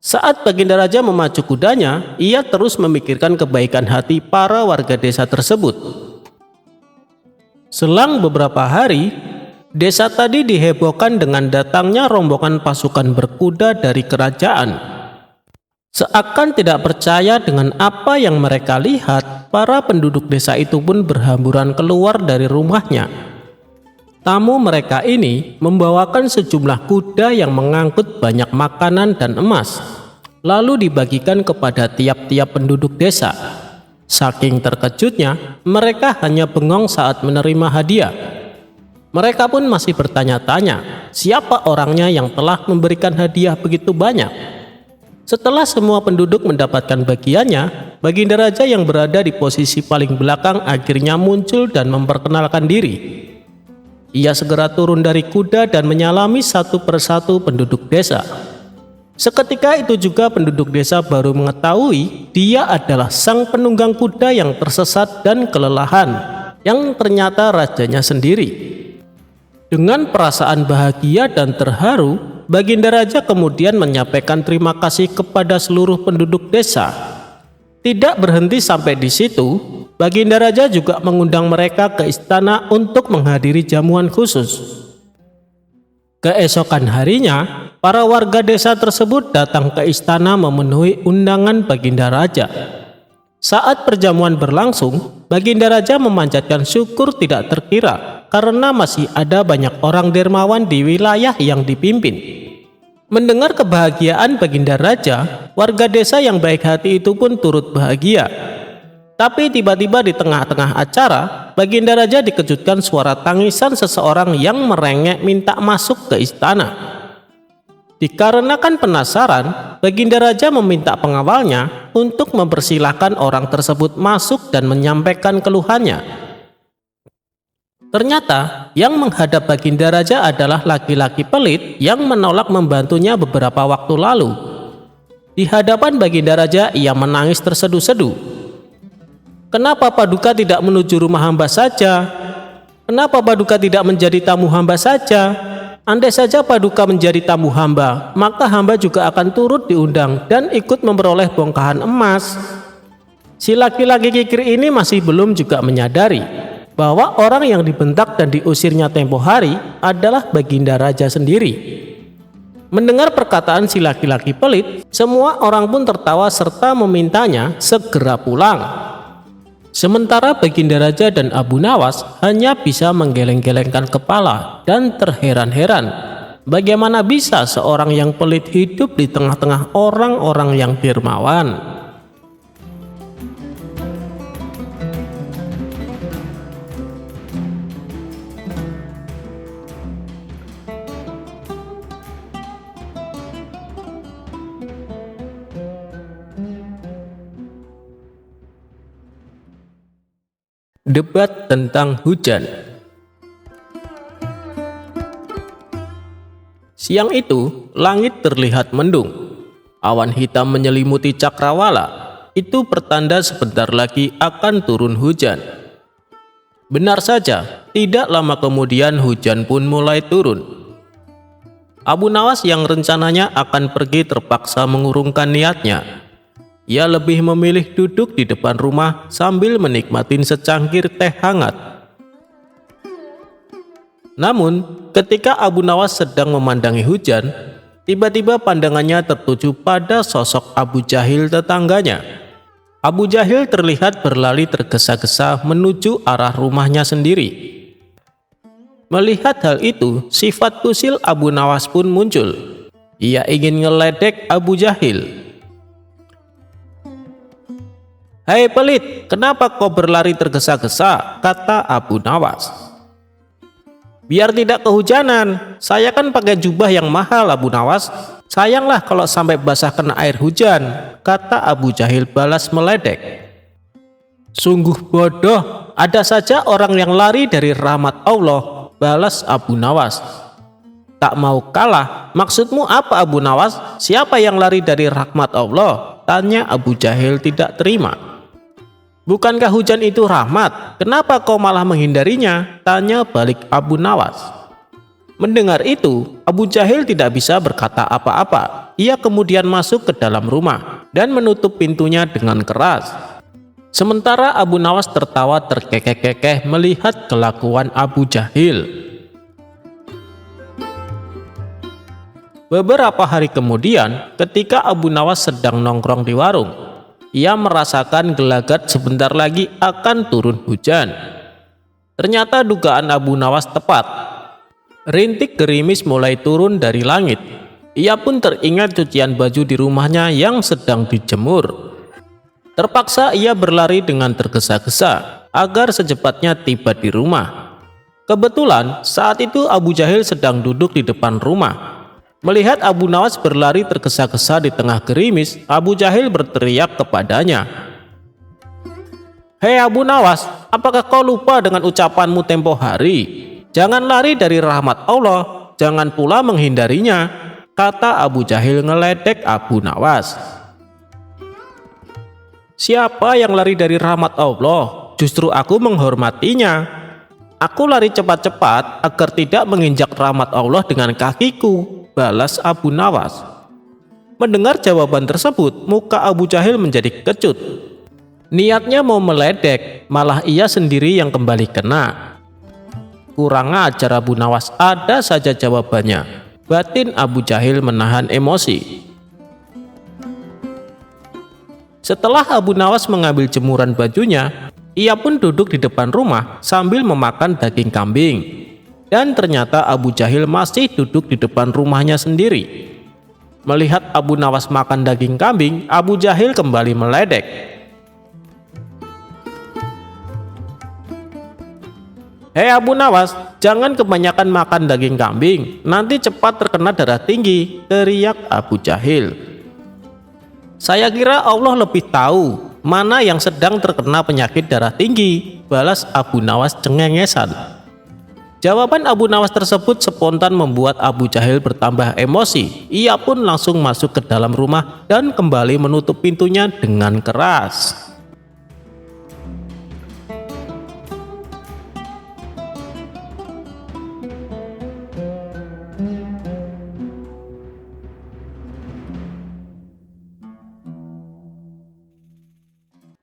Saat Baginda Raja memacu kudanya, ia terus memikirkan kebaikan hati para warga desa tersebut. Selang beberapa hari, desa tadi dihebohkan dengan datangnya rombongan pasukan berkuda dari kerajaan. Seakan tidak percaya dengan apa yang mereka lihat, para penduduk desa itu pun berhamburan keluar dari rumahnya. Tamu mereka ini membawakan sejumlah kuda yang mengangkut banyak makanan dan emas, lalu dibagikan kepada tiap-tiap penduduk desa. Saking terkejutnya, mereka hanya bengong saat menerima hadiah. Mereka pun masih bertanya-tanya, siapa orangnya yang telah memberikan hadiah begitu banyak. Setelah semua penduduk mendapatkan bagiannya, Baginda Raja yang berada di posisi paling belakang akhirnya muncul dan memperkenalkan diri. Ia segera turun dari kuda dan menyalami satu persatu penduduk desa. Seketika itu juga penduduk desa baru mengetahui dia adalah sang penunggang kuda yang tersesat dan kelelahan, yang ternyata rajanya sendiri. Dengan perasaan bahagia dan terharu, Baginda Raja kemudian menyampaikan terima kasih kepada seluruh penduduk desa. Tidak berhenti sampai di situ, Baginda Raja juga mengundang mereka ke istana untuk menghadiri jamuan khusus. Keesokan harinya, para warga desa tersebut datang ke istana memenuhi undangan Baginda Raja. Saat perjamuan berlangsung, Baginda Raja memanjatkan syukur tidak terkira karena masih ada banyak orang dermawan di wilayah yang dipimpin. Mendengar kebahagiaan Baginda Raja, warga desa yang baik hati itu pun turut bahagia. Tapi tiba-tiba di tengah-tengah acara, Baginda Raja dikejutkan suara tangisan seseorang yang merengek minta masuk ke istana. Dikarenakan penasaran, Baginda Raja meminta pengawalnya untuk mempersilahkan orang tersebut masuk dan menyampaikan keluhannya. Ternyata yang menghadap Baginda Raja adalah laki-laki pelit yang menolak membantunya beberapa waktu lalu. Di hadapan Baginda Raja, ia menangis terseduh-seduh. "Kenapa Paduka tidak menuju rumah hamba saja? Kenapa Paduka tidak menjadi tamu hamba saja? Andai saja Paduka menjadi tamu hamba, maka hamba juga akan turut diundang dan ikut memperoleh bongkahan emas." Si laki-laki kikir ini masih belum juga menyadari bahwa orang yang dibentak dan diusirnya tempo hari adalah Baginda Raja sendiri. Mendengar perkataan si laki-laki pelit, semua orang pun tertawa serta memintanya segera pulang. Sementara Baginda Raja dan Abu Nawas hanya bisa menggeleng-gelengkan kepala dan terheran-heran. Bagaimana bisa seorang yang pelit hidup di tengah-tengah orang-orang yang dermawan? Debat tentang hujan. Siang itu, langit terlihat mendung. Awan hitam menyelimuti cakrawala. Itu pertanda sebentar lagi akan turun hujan. Benar saja, tidak lama kemudian hujan pun mulai turun. Abu Nawas yang rencananya akan pergi terpaksa mengurungkan niatnya. Ia lebih memilih duduk di depan rumah sambil menikmati secangkir teh hangat. Namun, ketika Abu Nawas sedang memandangi hujan, tiba-tiba pandangannya tertuju pada sosok Abu Jahil tetangganya. Abu Jahil terlihat berlari tergesa-gesa menuju arah rumahnya sendiri. Melihat hal itu, sifat kusil Abu Nawas pun muncul. Ia ingin ngeledek Abu Jahil. "Hai pelit, kenapa kau berlari tergesa-gesa?" kata Abu Nawas. "Biar tidak kehujanan, saya kan pakai jubah yang mahal Abu Nawas. Sayanglah kalau sampai basah kena air hujan," kata Abu Jahil balas meledek. "Sungguh bodoh, ada saja orang yang lari dari rahmat Allah," balas Abu Nawas. "Tak mau kalah, maksudmu apa Abu Nawas? Siapa yang lari dari rahmat Allah?" tanya Abu Jahil tidak terima. "Bukankah hujan itu rahmat? Kenapa kau malah menghindarinya?" tanya balik Abu Nawas. Mendengar itu, Abu Jahil tidak bisa berkata apa-apa. Ia kemudian masuk ke dalam rumah dan menutup pintunya dengan keras. Sementara Abu Nawas tertawa terkekeh-kekeh melihat kelakuan Abu Jahil. Beberapa hari kemudian, ketika Abu Nawas sedang nongkrong di warung, ia merasakan gelagat sebentar lagi akan turun hujan. Ternyata dugaan Abu Nawas tepat. Rintik gerimis mulai turun dari langit. Ia pun teringat cucian baju di rumahnya yang sedang dijemur. Terpaksa ia berlari dengan tergesa-gesa agar secepatnya tiba di rumah. Kebetulan saat itu Abu Jahil sedang duduk di depan rumah. Melihat Abu Nawas berlari tergesa-gesa di tengah gerimis, Abu Jahil berteriak kepadanya, "Hei Abu Nawas, apakah kau lupa dengan ucapanmu tempo hari? Jangan lari dari rahmat Allah, jangan pula menghindarinya," kata Abu Jahil ngeledek Abu Nawas. "Siapa yang lari dari rahmat Allah? Justru aku menghormatinya. Aku lari cepat-cepat agar tidak menginjak rahmat Allah dengan kakiku," balas Abu Nawas. Mendengar jawaban tersebut, muka Abu Jahil menjadi kecut. Niatnya mau meledek, malah ia sendiri yang kembali kena. Kurang ajar Abu Nawas, ada saja jawabannya. Batin Abu Jahil menahan emosi. Setelah Abu Nawas mengambil jemuran bajunya, ia pun duduk di depan rumah sambil memakan daging kambing. Dan ternyata Abu Jahil masih duduk di depan rumahnya sendiri. Melihat Abu Nawas makan daging kambing, Abu Jahil kembali meledek. "Hei Abu Nawas, jangan kebanyakan makan daging kambing, nanti cepat terkena darah tinggi," teriak Abu Jahil. "Saya kira Allah lebih tahu mana yang sedang terkena penyakit darah tinggi," balas Abu Nawas cengengesan. Jawaban Abu Nawas tersebut spontan membuat Abu Jahil bertambah emosi. Ia pun langsung masuk ke dalam rumah dan kembali menutup pintunya dengan keras.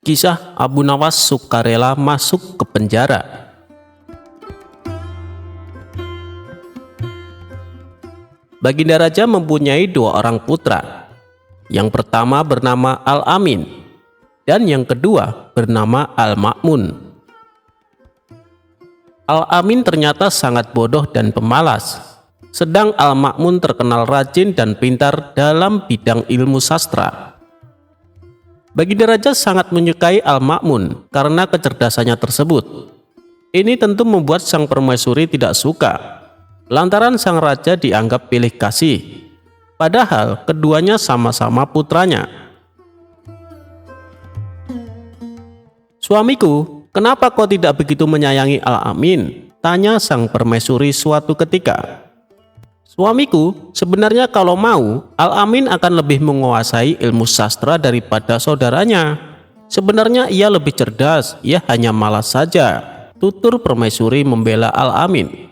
Kisah Abu Nawas sukarela masuk ke penjara. Baginda Raja mempunyai 2 orang putra. Yang pertama bernama Al-Amin dan yang kedua bernama Al-Ma'mun. Al-Amin ternyata sangat bodoh dan pemalas, sedang Al-Ma'mun terkenal rajin dan pintar dalam bidang ilmu sastra. Baginda Raja sangat menyukai Al-Ma'mun karena kecerdasannya tersebut. Ini tentu membuat sang permaisuri tidak suka, lantaran sang raja dianggap pilih kasih, padahal keduanya sama-sama putranya. "Suamiku, Kenapa kau tidak begitu menyayangi Al-Amin? Tanya sang permaisuri suatu ketika. Suamiku, sebenarnya kalau mau, Al-Amin akan lebih menguasai ilmu sastra daripada saudaranya. Sebenarnya ia lebih cerdas, ia hanya malas saja, tutur permaisuri membela Al-Amin.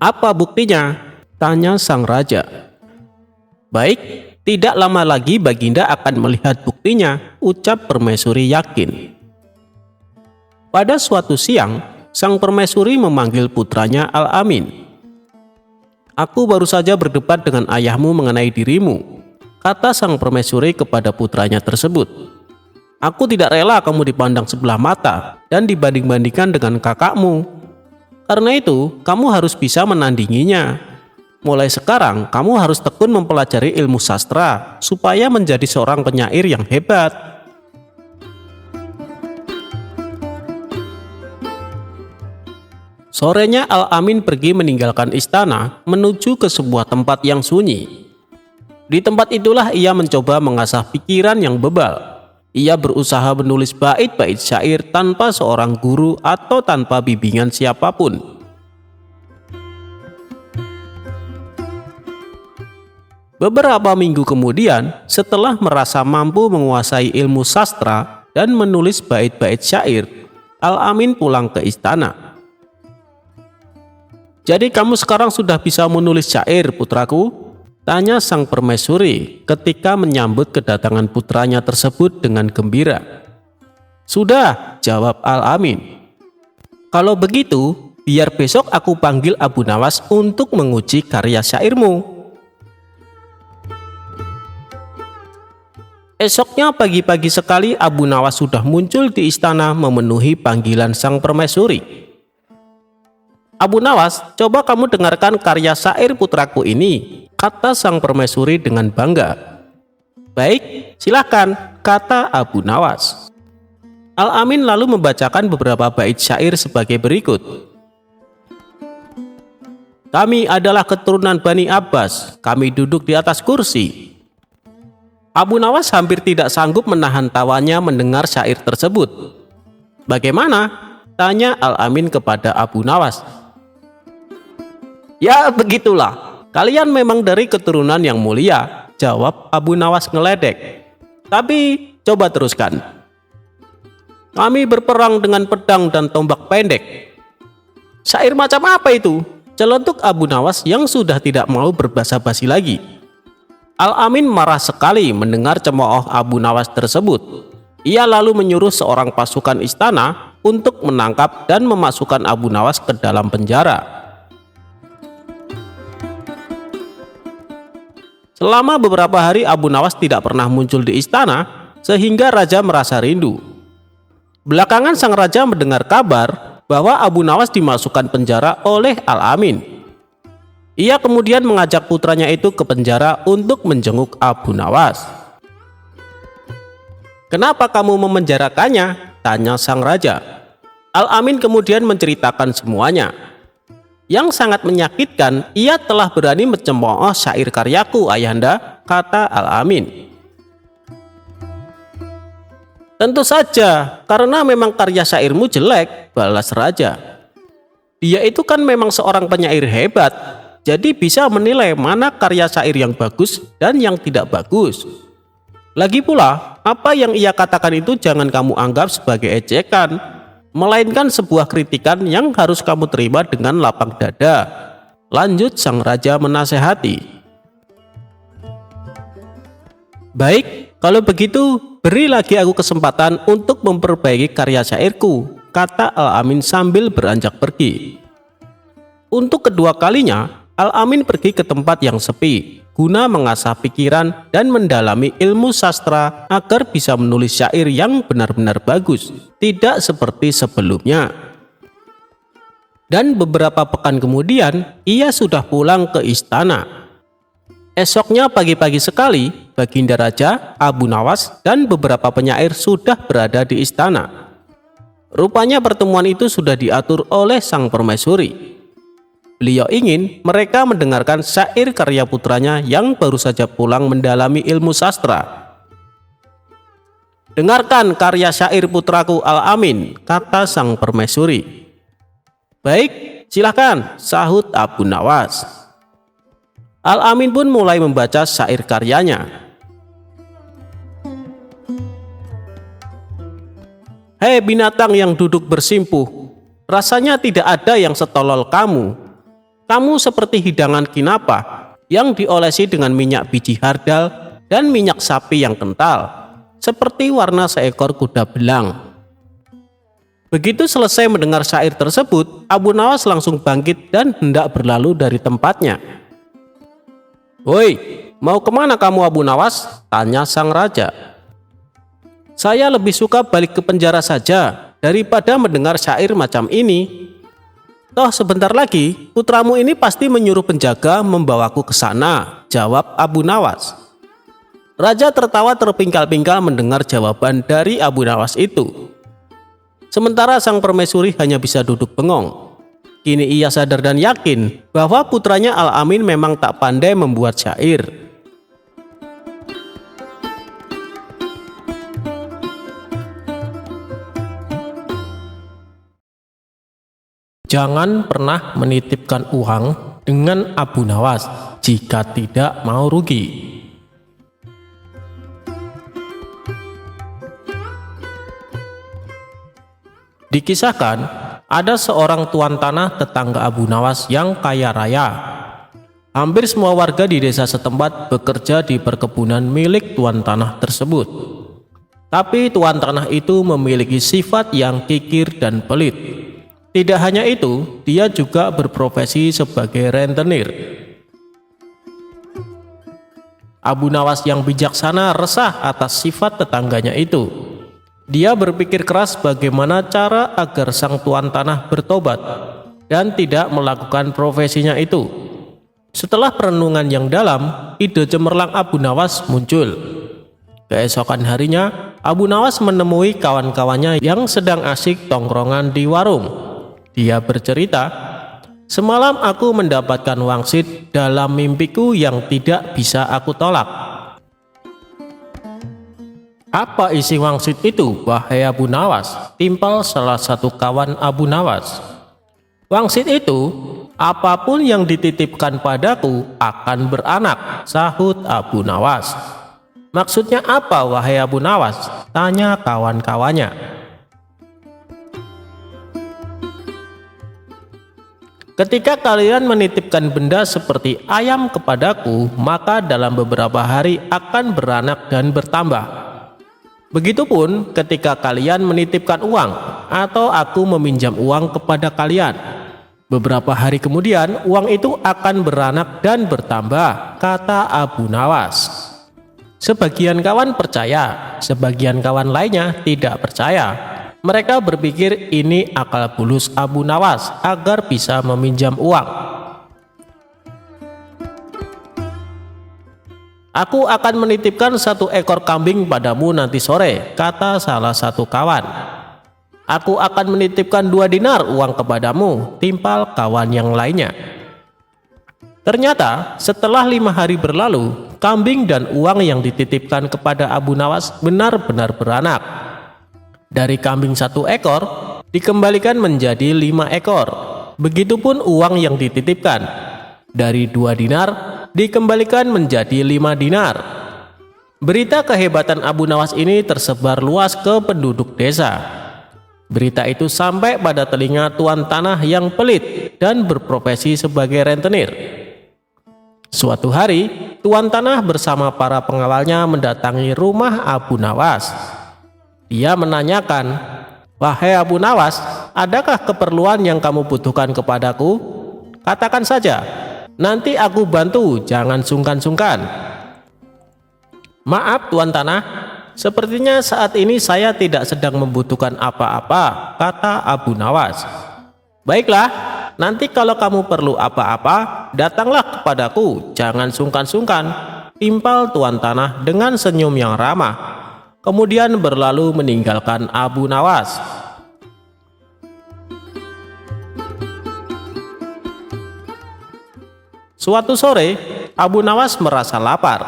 Apa buktinya? Tanya sang raja. Baik, tidak lama lagi Baginda akan melihat buktinya, ucap permaisuri yakin. Pada suatu siang, sang permaisuri memanggil putranya Al-Amin. Aku baru saja berdebat dengan ayahmu mengenai dirimu, kata sang permaisuri kepada putranya tersebut. Aku tidak rela kamu dipandang sebelah mata dan dibanding-bandingkan dengan kakakmu. Karena itu, kamu harus bisa menandinginya. Mulai sekarang, kamu harus tekun mempelajari ilmu sastra supaya menjadi seorang penyair yang hebat. Sorenya Al-Amin pergi meninggalkan istana menuju ke sebuah tempat yang sunyi. Di tempat itulah ia mencoba mengasah pikiran yang bebal. Ia berusaha menulis bait-bait syair tanpa seorang guru atau tanpa bimbingan siapapun. Beberapa minggu kemudian, setelah merasa mampu menguasai ilmu sastra dan menulis bait-bait syair, Al-Amin pulang ke istana. Jadi kamu sekarang sudah bisa menulis syair, putraku? Tanya sang permaisuri ketika menyambut kedatangan putranya tersebut dengan gembira. Sudah, jawab Al-Amin. Kalau begitu, biar besok aku panggil Abu Nawas untuk menguji karya syairmu. Esoknya pagi-pagi sekali Abu Nawas sudah muncul di istana memenuhi panggilan sang permaisuri. Abu Nawas, coba kamu dengarkan karya syair putraku ini, kata sang permaisuri dengan bangga. Baik, silakan, kata Abu Nawas. Al-Amin lalu membacakan beberapa bait syair sebagai berikut. Kami adalah keturunan Bani Abbas, kami duduk di atas kursi. Abu Nawas hampir tidak sanggup menahan tawanya mendengar syair tersebut. Bagaimana? Tanya Al-Amin kepada Abu Nawas. Ya begitulah, kalian memang dari keturunan yang mulia, jawab Abu Nawas ngeledek. Tapi coba teruskan. Kami berperang dengan pedang dan tombak pendek. Syair macam apa itu? Celentuk Abu Nawas yang sudah tidak mau berbasa-basi lagi. Al-Amin marah sekali mendengar cemooh Abu Nawas tersebut. Ia lalu menyuruh seorang pasukan istana untuk menangkap dan memasukkan Abu Nawas ke dalam penjara. Selama beberapa hari Abu Nawas tidak pernah muncul di istana, sehingga raja merasa rindu. Belakangan sang raja mendengar kabar bahwa Abu Nawas dimasukkan penjara oleh Al-Amin. Ia kemudian mengajak putranya itu ke penjara untuk menjenguk Abu Nawas. Kenapa kamu memenjarakannya? Tanya sang raja. Al-Amin kemudian menceritakan semuanya. Yang sangat menyakitkan, ia telah berani mencemooh syair karyaku, ayahanda, kata Al-Amin. Tentu saja, karena memang karya syairmu jelek, balas raja. Dia itu kan memang seorang penyair hebat, jadi bisa menilai mana karya syair yang bagus dan yang tidak bagus. Lagi pula, apa yang ia katakan itu jangan kamu anggap sebagai ejekan, melainkan sebuah kritikan yang harus kamu terima dengan lapang dada. Lanjut sang raja menasehati. Baik, kalau begitu beri lagi aku kesempatan untuk memperbaiki karya syairku, kata Al-Amin sambil beranjak pergi. Untuk kedua kalinya, Al-Amin pergi ke tempat yang sepi, guna mengasah pikiran dan mendalami ilmu sastra agar bisa menulis syair yang benar-benar bagus, tidak seperti sebelumnya. Dan beberapa pekan kemudian, ia sudah pulang ke istana. Esoknya pagi-pagi sekali, Baginda Raja, Abu Nawas, dan beberapa penyair sudah berada di istana. Rupanya pertemuan itu sudah diatur oleh sang permaisuri. Beliau ingin mereka mendengarkan syair karya putranya yang baru saja pulang mendalami ilmu sastra. Dengarkan karya syair putraku Al-Amin, kata sang permaisuri. Baik, silahkan, sahut Abu Nawas. Al-Amin pun mulai membaca syair karyanya. Hei binatang yang duduk bersimpuh, rasanya tidak ada yang setolol kamu. Kamu seperti hidangan kinapa yang diolesi dengan minyak biji hardal dan minyak sapi yang kental, seperti warna seekor kuda belang. Begitu selesai mendengar syair tersebut, Abu Nawas langsung bangkit dan hendak berlalu dari tempatnya. Woi, mau kemana kamu Abu Nawas? Tanya sang raja. Saya lebih suka balik ke penjara saja daripada mendengar syair macam ini. Toh sebentar lagi putramu ini pasti menyuruh penjaga membawaku ke sana, jawab Abu Nawas. Raja tertawa terpingkal-pingkal mendengar jawaban dari Abu Nawas itu. Sementara sang permaisuri hanya bisa duduk bengong. Kini ia sadar dan yakin bahwa putranya Al-Amin memang tak pandai membuat syair. Jangan pernah menitipkan uang dengan Abu Nawas jika tidak mau rugi. Dikisahkan, ada seorang tuan tanah tetangga Abu Nawas yang kaya raya. Hampir semua warga di desa setempat bekerja di perkebunan milik tuan tanah tersebut. Tapi tuan tanah itu memiliki sifat yang kikir dan pelit. Tidak hanya itu, dia juga berprofesi sebagai rentenir. Abu Nawas yang bijaksana resah atas sifat tetangganya itu. Dia berpikir keras bagaimana cara agar sang tuan tanah bertobat dan tidak melakukan profesinya itu. Setelah perenungan yang dalam, ide cemerlang Abu Nawas muncul. Keesokan harinya, Abu Nawas menemui kawan-kawannya yang sedang asyik tongkrongan di warung. Dia bercerita, semalam aku mendapatkan wangsit dalam mimpiku yang tidak bisa aku tolak. Apa isi wangsit itu, wahai Abu Nawas? Timpal salah satu kawan Abu Nawas. Wangsit itu, apapun yang dititipkan padaku akan beranak, sahut Abu Nawas. Maksudnya apa, wahai Abu Nawas? Tanya kawan-kawannya. Ketika kalian menitipkan benda seperti ayam kepadaku, maka dalam beberapa hari akan beranak dan bertambah. Begitupun ketika kalian menitipkan uang atau aku meminjam uang kepada kalian. Beberapa hari kemudian uang itu akan beranak dan bertambah, kata Abu Nawas. Sebagian kawan percaya, sebagian kawan lainnya tidak percaya. Mereka berpikir ini akal bulus Abu Nawas agar bisa meminjam uang. Aku akan menitipkan 1 ekor kambing padamu nanti sore, kata salah satu kawan. Aku akan menitipkan 2 dinar uang kepadamu, timpal kawan yang lainnya. Ternyata setelah 5 hari berlalu, kambing dan uang yang dititipkan kepada Abu Nawas benar-benar beranak. Dari kambing 1 ekor dikembalikan menjadi 5 ekor. Begitupun uang yang dititipkan. Dari 2 dinar dikembalikan menjadi 5 dinar. Berita kehebatan Abu Nawas ini tersebar luas ke penduduk desa. Berita itu sampai pada telinga tuan tanah yang pelit dan berprofesi sebagai rentenir. Suatu hari, tuan tanah bersama para pengawalnya mendatangi rumah Abu Nawas. Dia menanyakan, wahai Abu Nawas, adakah keperluan yang kamu butuhkan kepadaku? Katakan saja, nanti aku bantu, jangan sungkan-sungkan. Maaf tuan tanah, sepertinya saat ini saya tidak sedang membutuhkan apa-apa, kata Abu Nawas. Baiklah, nanti kalau kamu perlu apa-apa, datanglah kepadaku, jangan sungkan-sungkan, timpal tuan tanah dengan senyum yang ramah. Kemudian berlalu meninggalkan Abu Nawas. Suatu sore, Abu Nawas merasa lapar.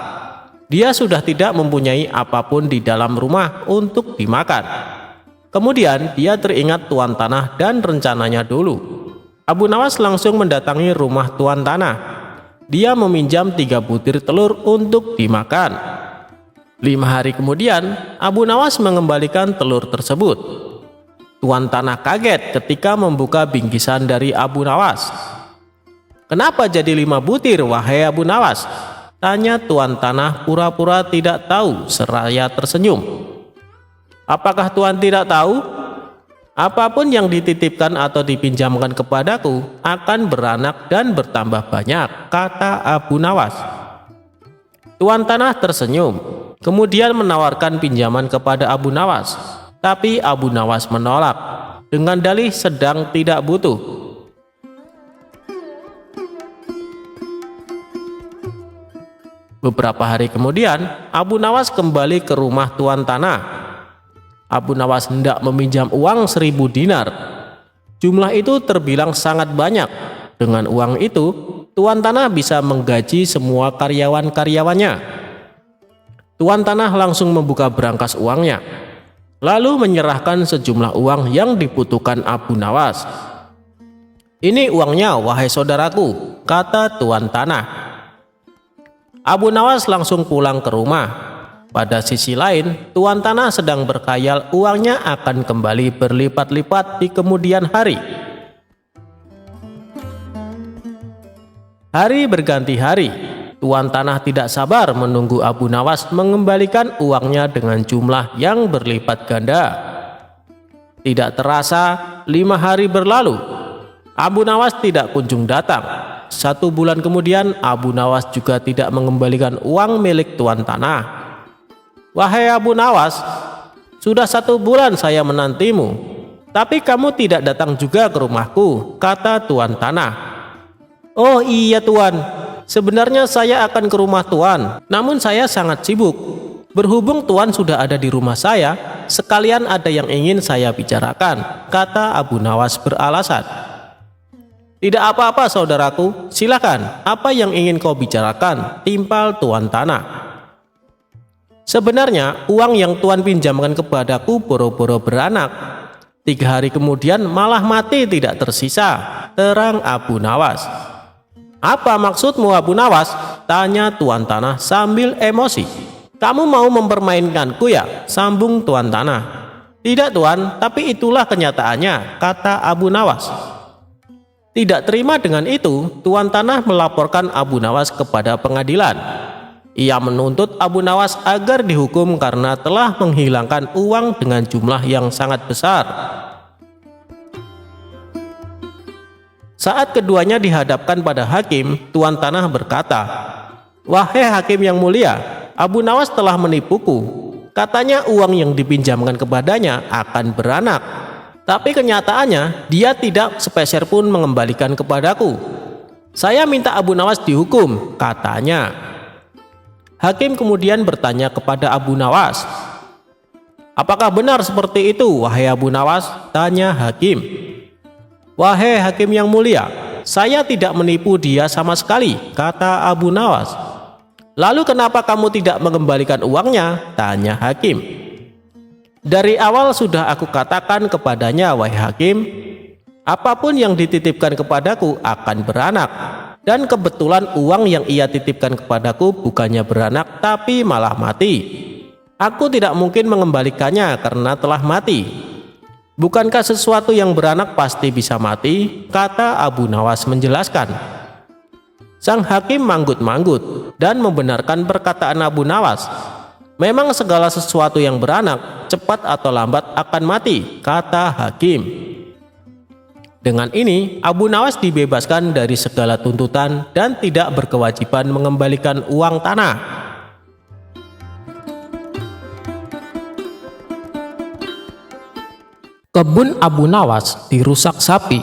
Dia sudah tidak mempunyai apapun di dalam rumah untuk dimakan. Kemudian dia teringat tuan tanah dan rencananya dulu. Abu Nawas langsung mendatangi rumah tuan tanah. Dia meminjam 3 butir telur untuk dimakan. 5 hari kemudian, Abu Nawas mengembalikan telur tersebut. Tuan tanah kaget ketika membuka bingkisan dari Abu Nawas. "Kenapa jadi 5 butir, wahai Abu Nawas?" tanya tuan tanah pura-pura tidak tahu seraya tersenyum. "Apakah tuan tidak tahu? Apapun yang dititipkan atau dipinjamkan kepadaku akan beranak dan bertambah banyak," kata Abu Nawas. Tuan tanah tersenyum, kemudian menawarkan pinjaman kepada Abu Nawas. Tapi Abu Nawas menolak dengan dalih sedang tidak butuh. Beberapa hari kemudian, Abu Nawas kembali ke rumah tuan tanah. Abu Nawas hendak meminjam uang 1000 dinar. Jumlah itu terbilang sangat banyak. Dengan uang itu, tuan tanah bisa menggaji semua karyawan-karyawannya. Tuan tanah langsung membuka berangkas uangnya, lalu menyerahkan sejumlah uang yang dibutuhkan Abu Nawas. "Ini uangnya, wahai saudaraku," kata tuan tanah. Abu Nawas langsung pulang ke rumah. Pada sisi lain, tuan tanah sedang berkhayal uangnya akan kembali berlipat-lipat di kemudian hari. Hari berganti hari. Tuan tanah tidak sabar menunggu Abu Nawas mengembalikan uangnya dengan jumlah yang berlipat ganda. Tidak terasa, 5 hari berlalu. Abu Nawas tidak kunjung datang. 1 bulan kemudian, Abu Nawas juga tidak mengembalikan uang milik tuan tanah. "Wahai Abu Nawas, sudah 1 bulan saya menantimu, tapi kamu tidak datang juga ke rumahku," kata tuan tanah. "Oh iya tuan, sebenarnya saya akan ke rumah tuan, namun saya sangat sibuk. Berhubung tuan sudah ada di rumah saya, sekalian ada yang ingin saya bicarakan," kata Abu Nawas beralasan. "Tidak apa-apa saudaraku, silakan, apa yang ingin kau bicarakan?" timpal tuan tanah. "Sebenarnya uang yang tuan pinjamkan kepadaku boro-boro beranak. 3 hari kemudian malah mati tidak tersisa," terang Abu Nawas. "Apa maksudmu Abu Nawas?" tanya tuan tanah sambil emosi. "Kamu mau mempermainkanku ya?" sambung tuan tanah. "Tidak tuan, tapi itulah kenyataannya," kata Abu Nawas. Tidak terima dengan itu, tuan tanah melaporkan Abu Nawas kepada pengadilan. Ia menuntut Abu Nawas agar dihukum karena telah menghilangkan uang dengan jumlah yang sangat besar. Saat keduanya dihadapkan pada hakim, tuan tanah berkata, "Wahai hakim yang mulia, Abu Nawas telah menipuku. Katanya uang yang dipinjamkan kepadanya akan beranak. Tapi kenyataannya dia tidak sepeser pun mengembalikan kepadaku. Saya minta Abu Nawas dihukum," katanya. Hakim kemudian bertanya kepada Abu Nawas, "Apakah benar seperti itu, wahai Abu Nawas?" tanya hakim. "Wahai hakim yang mulia, saya tidak menipu dia sama sekali," kata Abu Nawas. "Lalu kenapa kamu tidak mengembalikan uangnya?" tanya hakim. "Dari awal sudah aku katakan kepadanya, wahai hakim, apapun yang dititipkan kepadaku akan beranak. Dan kebetulan uang yang ia titipkan kepadaku bukannya beranak tapi malah mati. Aku tidak mungkin mengembalikannya karena telah mati. Bukankah sesuatu yang beranak pasti bisa mati?" kata Abu Nawas menjelaskan. Sang hakim manggut-manggut dan membenarkan perkataan Abu Nawas. "Memang segala sesuatu yang beranak cepat atau lambat akan mati," kata hakim. Dengan ini, Abu Nawas dibebaskan dari segala tuntutan dan tidak berkewajiban mengembalikan uang tanah. Kebun Abu Nawas dirusak sapi.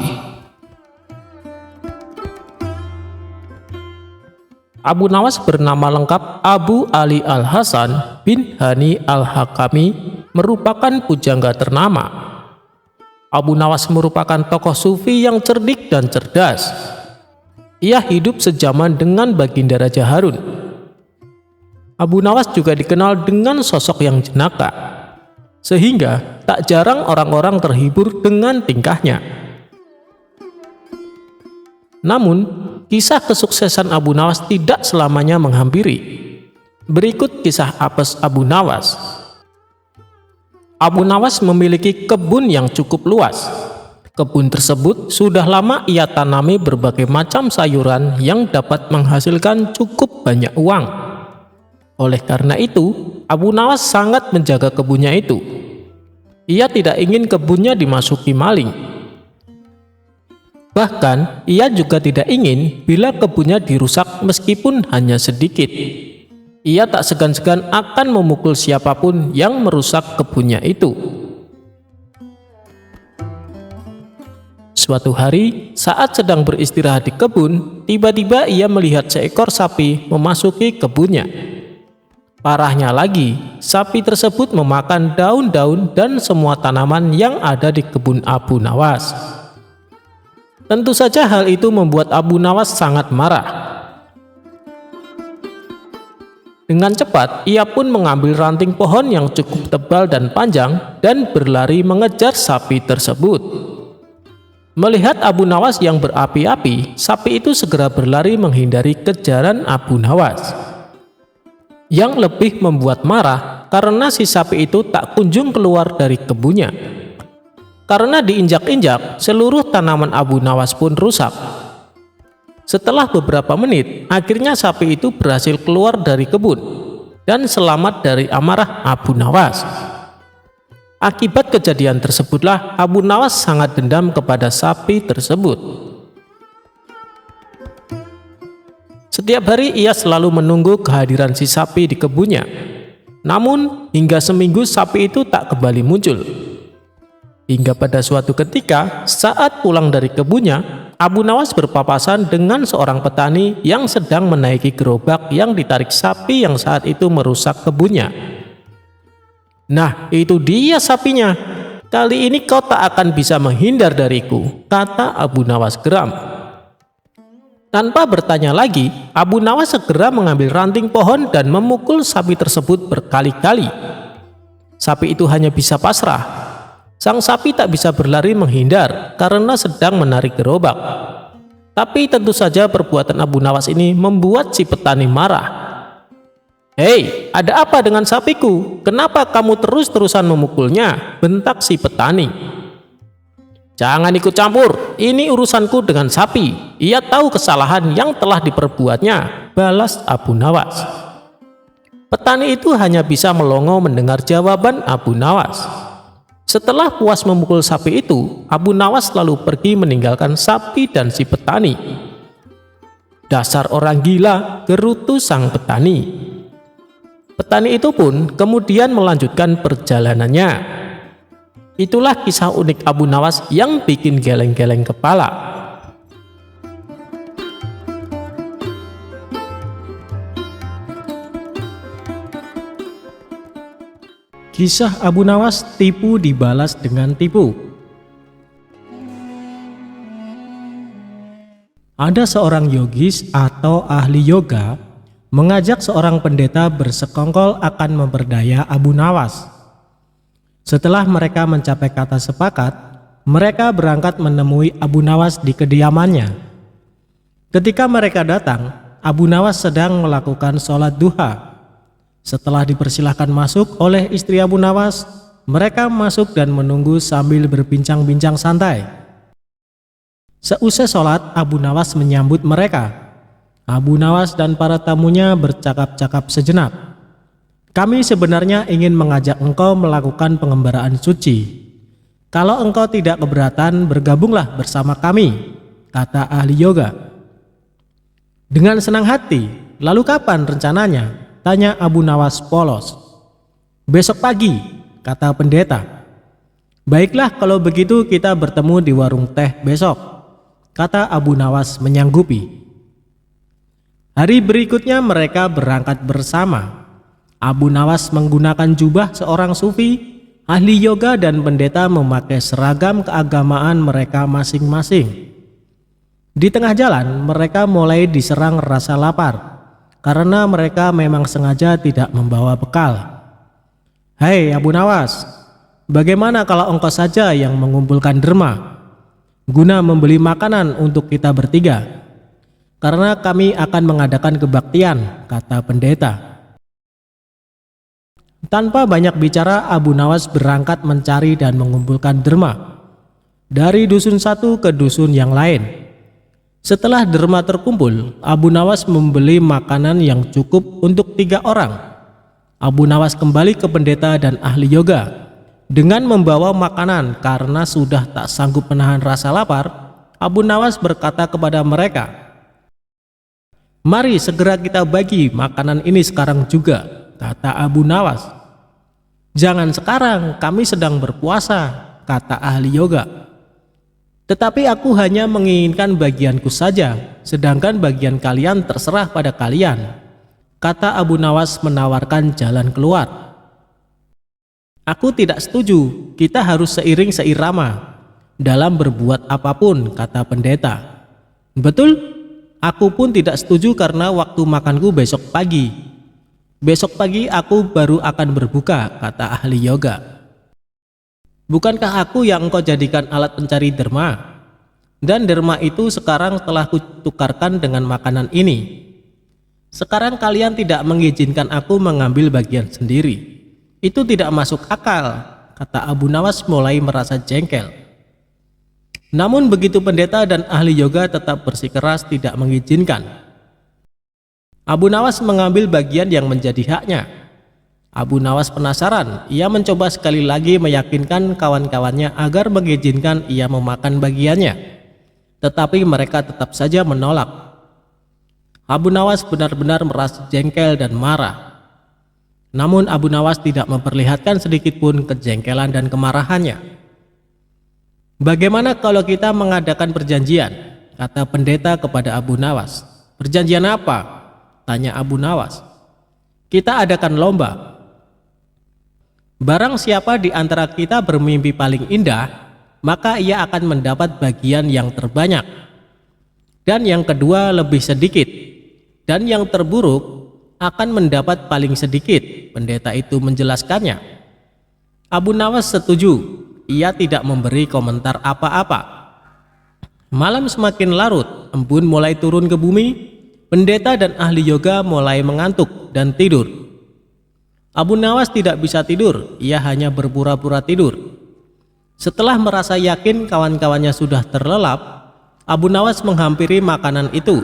Abu Nawas bernama lengkap Abu Ali Al-Hasan bin Hani Al-Hakami, merupakan pujangga ternama. Abu Nawas merupakan tokoh sufi yang cerdik dan cerdas. Ia hidup sejaman dengan Baginda Raja Harun. Abu Nawas juga dikenal dengan sosok yang jenaka, sehingga tak jarang orang-orang terhibur dengan tingkahnya. Namun, kisah kesuksesan Abu Nawas tidak selamanya menghampiri. Berikut kisah apes Abu Nawas. Abu Nawas memiliki kebun yang cukup luas. Kebun tersebut sudah lama ia tanami berbagai macam sayuran yang dapat menghasilkan cukup banyak uang. Oleh karena itu, Abu Nawas sangat menjaga kebunnya itu. Ia tidak ingin kebunnya dimasuki maling. Bahkan, ia juga tidak ingin bila kebunnya dirusak meskipun hanya sedikit. Ia tak segan-segan akan memukul siapapun yang merusak kebunnya itu. Suatu hari, saat sedang beristirahat di kebun, tiba-tiba ia melihat seekor sapi memasuki kebunnya. Parahnya lagi, sapi tersebut memakan daun-daun dan semua tanaman yang ada di kebun Abu Nawas. Tentu saja hal itu membuat Abu Nawas sangat marah. Dengan cepat, ia pun mengambil ranting pohon yang cukup tebal dan panjang dan berlari mengejar sapi tersebut. Melihat Abu Nawas yang berapi-api, sapi itu segera berlari menghindari kejaran Abu Nawas. Yang lebih membuat marah karena si sapi itu tak kunjung keluar dari kebunnya. Karena diinjak-injak, seluruh tanaman Abu Nawas pun rusak. Setelah beberapa menit, akhirnya sapi itu berhasil keluar dari kebun dan selamat dari amarah Abu Nawas. Akibat kejadian tersebutlah Abu Nawas sangat dendam kepada sapi tersebut. Setiap hari ia selalu menunggu kehadiran si sapi di kebunnya. Namun hingga seminggu sapi itu tak kembali muncul. Hingga pada suatu ketika saat pulang dari kebunnya, Abu Nawas berpapasan dengan seorang petani yang sedang menaiki gerobak yang ditarik sapi yang saat itu merusak kebunnya. "Nah, itu dia sapinya. Kali ini kau tak akan bisa menghindar dariku," kata Abu Nawas geram. Tanpa bertanya lagi, Abu Nawas segera mengambil ranting pohon dan memukul sapi tersebut berkali-kali. Sapi itu hanya bisa pasrah. Sang sapi tak bisa berlari menghindar karena sedang menarik gerobak. Tapi tentu saja perbuatan Abu Nawas ini membuat si petani marah. "Hei, ada apa dengan sapiku? Kenapa kamu terus-terusan memukulnya?" bentak si petani. "Jangan ikut campur, ini urusanku dengan sapi. Ia tahu kesalahan yang telah diperbuatnya," balas Abu Nawas. Petani itu hanya bisa melongo mendengar jawaban Abu Nawas. Setelah puas memukul sapi itu, Abu Nawas lalu pergi meninggalkan sapi dan si petani. "Dasar orang gila," gerutu sang petani. Petani itu pun kemudian melanjutkan perjalanannya. Itulah kisah unik Abu Nawas yang bikin geleng-geleng kepala. Kisah Abu Nawas tipu dibalas dengan tipu. Ada seorang yogis atau ahli yoga mengajak seorang pendeta bersekongkol akan memperdaya Abu Nawas. Setelah mereka mencapai kata sepakat, mereka berangkat menemui Abu Nawas di kediamannya. Ketika mereka datang, Abu Nawas sedang melakukan sholat duha. Setelah dipersilahkan masuk oleh istri Abu Nawas, mereka masuk dan menunggu sambil berbincang-bincang santai. Seusai sholat, Abu Nawas menyambut mereka. Abu Nawas dan para tamunya bercakap-cakap sejenak. "Kami sebenarnya ingin mengajak engkau melakukan pengembaraan suci. Kalau engkau tidak keberatan, bergabunglah bersama kami," kata ahli yoga. "Dengan senang hati. Lalu kapan rencananya?" tanya Abu Nawas polos. "Besok pagi," kata pendeta. "Baiklah, kalau begitu kita bertemu di warung teh besok," kata Abu Nawas menyanggupi. Hari berikutnya mereka berangkat bersama. Abu Nawas menggunakan jubah seorang sufi, ahli yoga dan pendeta memakai seragam keagamaan mereka masing-masing. Di tengah jalan mereka mulai diserang rasa lapar. karena mereka memang sengaja tidak membawa bekal. Hei Abu Nawas, bagaimana kalau engkau saja yang mengumpulkan derma guna membeli makanan untuk kita bertiga? Karena kami akan mengadakan kebaktian, kata pendeta. Tanpa banyak bicara, Abu Nawas berangkat mencari dan mengumpulkan derma dari dusun satu ke dusun yang lain. Setelah derma terkumpul, Abu Nawas membeli makanan yang cukup untuk 3 orang. Abu Nawas kembali ke pendeta dan ahli yoga dengan membawa makanan. Karena sudah tak sanggup menahan rasa lapar, Abu Nawas berkata kepada mereka, "Mari segera kita bagi makanan ini sekarang juga," kata Abu Nawas. "Jangan sekarang, kami sedang berpuasa," kata ahli yoga. "Tetapi aku hanya menginginkan bagianku saja, sedangkan bagian kalian terserah pada kalian," kata Abu Nawas menawarkan jalan keluar. "Aku tidak setuju, kita harus seiring seirama dalam berbuat apapun," kata pendeta. "Betul, aku pun tidak setuju karena waktu makanku besok pagi. Besok pagi aku baru akan berbuka," kata ahli yoga. "Bukankah aku yang engkau jadikan alat pencari derma? Dan derma itu sekarang telah kutukarkan dengan makanan ini. Sekarang kalian tidak mengizinkan aku mengambil bagian sendiri. Itu tidak masuk akal," kata Abu Nawas mulai merasa jengkel. Namun begitu pendeta dan ahli yoga tetap bersikeras tidak mengizinkan. Abu Nawas mengambil bagian yang menjadi haknya. Abu Nawas penasaran, ia mencoba sekali lagi meyakinkan kawan-kawannya agar mengizinkan ia memakan bagiannya. Tetapi mereka tetap saja menolak. Abu Nawas benar-benar merasa jengkel dan marah. Namun Abu Nawas tidak memperlihatkan sedikit pun kejengkelan dan kemarahannya. "Bagaimana kalau kita mengadakan perjanjian?" kata pendeta kepada Abu Nawas. "Perjanjian apa?" tanya Abu Nawas. "Kita adakan lomba. Barang siapa di antara kita bermimpi paling indah, maka ia akan mendapat bagian yang terbanyak. Dan yang kedua lebih sedikit. Dan yang terburuk akan mendapat paling sedikit," pendeta itu menjelaskannya. Abu Nawas setuju. Ia tidak memberi komentar apa-apa. Malam semakin larut, embun mulai turun ke bumi. Pendeta dan ahli yoga mulai mengantuk dan tidur. Abu Nawas tidak bisa tidur, ia hanya berpura-pura tidur. Setelah merasa yakin kawan-kawannya sudah terlelap, Abu Nawas menghampiri makanan itu.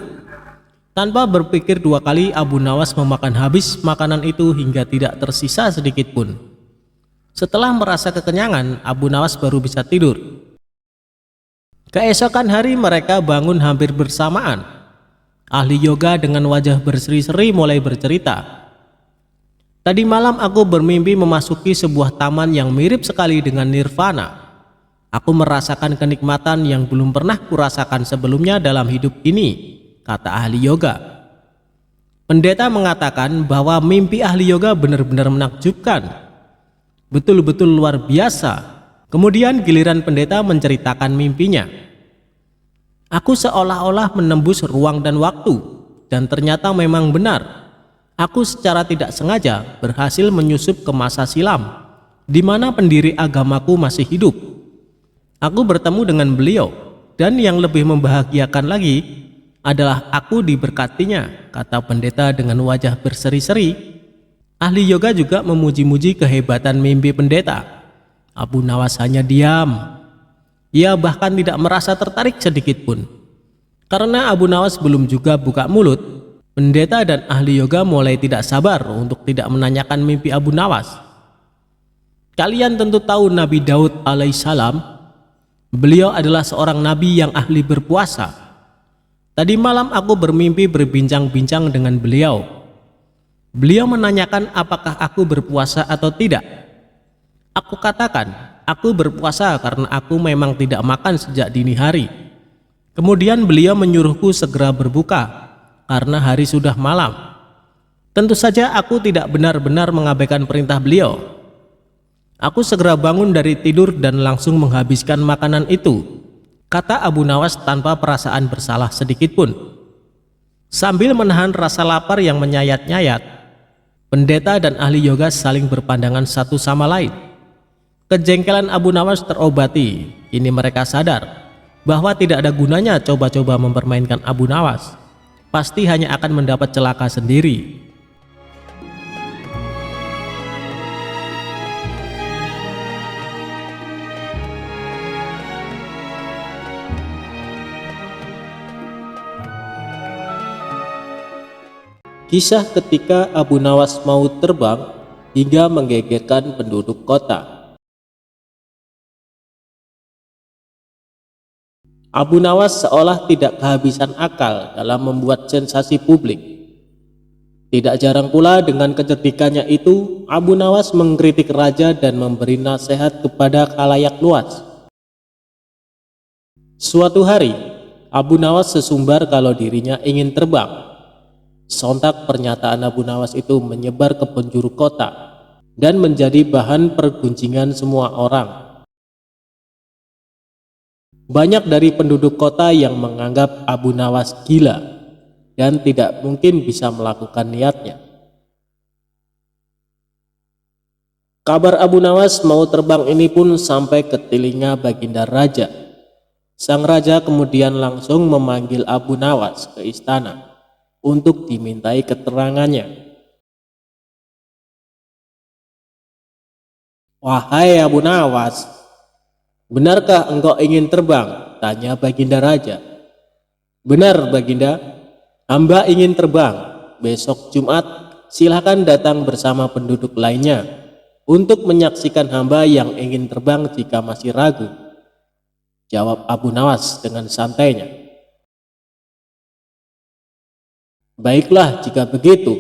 Tanpa berpikir 2 kali, Abu Nawas memakan habis makanan itu hingga tidak tersisa sedikit pun. Setelah merasa kekenyangan, Abu Nawas baru bisa tidur. Keesokan hari mereka bangun hampir bersamaan. Ahli yoga dengan wajah berseri-seri mulai bercerita. "Tadi malam aku bermimpi memasuki sebuah taman yang mirip sekali dengan nirvana. Aku merasakan kenikmatan yang belum pernah kurasakan sebelumnya dalam hidup ini," kata ahli yoga. Pendeta mengatakan bahwa mimpi ahli yoga benar-benar menakjubkan. Betul-betul luar biasa. Kemudian giliran pendeta menceritakan mimpinya. "Aku seolah-olah menembus ruang dan waktu, dan ternyata memang benar. Aku secara tidak sengaja berhasil menyusup ke masa silam, di mana pendiri agamaku masih hidup. Aku bertemu dengan beliau, dan yang lebih membahagiakan lagi adalah aku diberkatinya," kata pendeta dengan wajah berseri-seri. Ahli yoga juga memuji-muji kehebatan mimpi pendeta. Abu Nawas hanya diam. Ia bahkan tidak merasa tertarik sedikit pun. Karena Abu Nawas belum juga buka mulut, pendeta dan ahli yoga mulai tidak sabar untuk tidak menanyakan mimpi Abu Nawas. "Kalian tentu tahu Nabi Daud alaihissalam. Beliau adalah seorang nabi yang ahli berpuasa. Tadi malam aku bermimpi berbincang-bincang dengan beliau. Beliau menanyakan apakah aku berpuasa atau tidak. Aku katakan, aku berpuasa karena aku memang tidak makan sejak dini hari. Kemudian beliau menyuruhku segera berbuka karena hari sudah malam. Tentu saja aku tidak benar-benar mengabaikan perintah beliau. Aku segera bangun dari tidur dan langsung menghabiskan makanan itu," kata Abu Nawas tanpa perasaan bersalah sedikit pun. Sambil menahan rasa lapar yang menyayat-nyayat, pendeta dan ahli yoga saling berpandangan satu sama lain. Kejengkelan Abu Nawas terobati. Kini mereka sadar bahwa tidak ada gunanya coba-coba mempermainkan Abu Nawas. Pasti hanya akan mendapat celaka sendiri. Kisah ketika Abu Nawas mau terbang hingga menggegerkan penduduk kota. Abu Nawas seolah tidak kehabisan akal dalam membuat sensasi publik. Tidak jarang pula dengan kecerdikannya itu, Abu Nawas mengkritik raja dan memberi nasihat kepada khalayak luas. Suatu hari, Abu Nawas sesumbar kalau dirinya ingin terbang. Sontak pernyataan Abu Nawas itu menyebar ke penjuru kota dan menjadi bahan pergunjingan semua orang. Banyak dari penduduk kota yang menganggap Abu Nawas gila dan tidak mungkin bisa melakukan niatnya. Kabar Abu Nawas mau terbang ini pun sampai ke telinga Baginda Raja. Sang raja kemudian langsung memanggil Abu Nawas ke istana untuk dimintai keterangannya. "Wahai Abu Nawas, benarkah engkau ingin terbang?" tanya Baginda Raja. "Benar Baginda, hamba ingin terbang. Besok Jumat silakan datang bersama penduduk lainnya untuk menyaksikan hamba yang ingin terbang jika masih ragu," jawab Abu Nawas dengan santainya. "Baiklah jika begitu.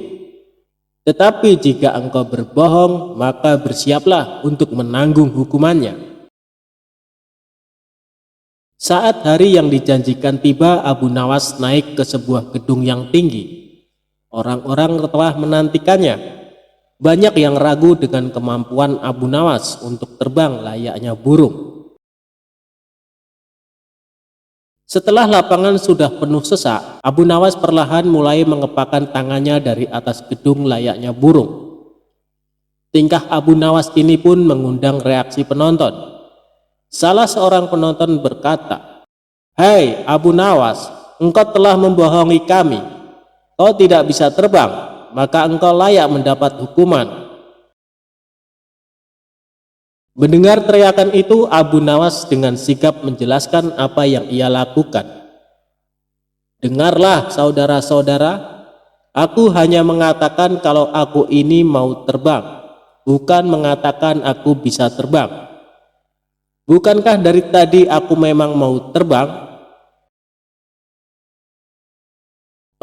Tetapi jika engkau berbohong, maka bersiaplah untuk menanggung hukumannya." Saat hari yang dijanjikan tiba, Abu Nawas naik ke sebuah gedung yang tinggi. Orang-orang telah menantikannya. Banyak yang ragu dengan kemampuan Abu Nawas untuk terbang layaknya burung. Setelah lapangan sudah penuh sesak, Abu Nawas perlahan mulai mengepakkan tangannya dari atas gedung layaknya burung. Tingkah Abu Nawas ini pun mengundang reaksi penonton. Salah seorang penonton berkata, "Hei Abu Nawas, engkau telah membohongi kami. Kau tidak bisa terbang, maka engkau layak mendapat hukuman." Mendengar teriakan itu, Abu Nawas dengan sigap menjelaskan apa yang ia lakukan. "Dengarlah saudara-saudara, aku hanya mengatakan kalau aku ini mau terbang, bukan mengatakan aku bisa terbang. Bukankah dari tadi aku memang mau terbang?"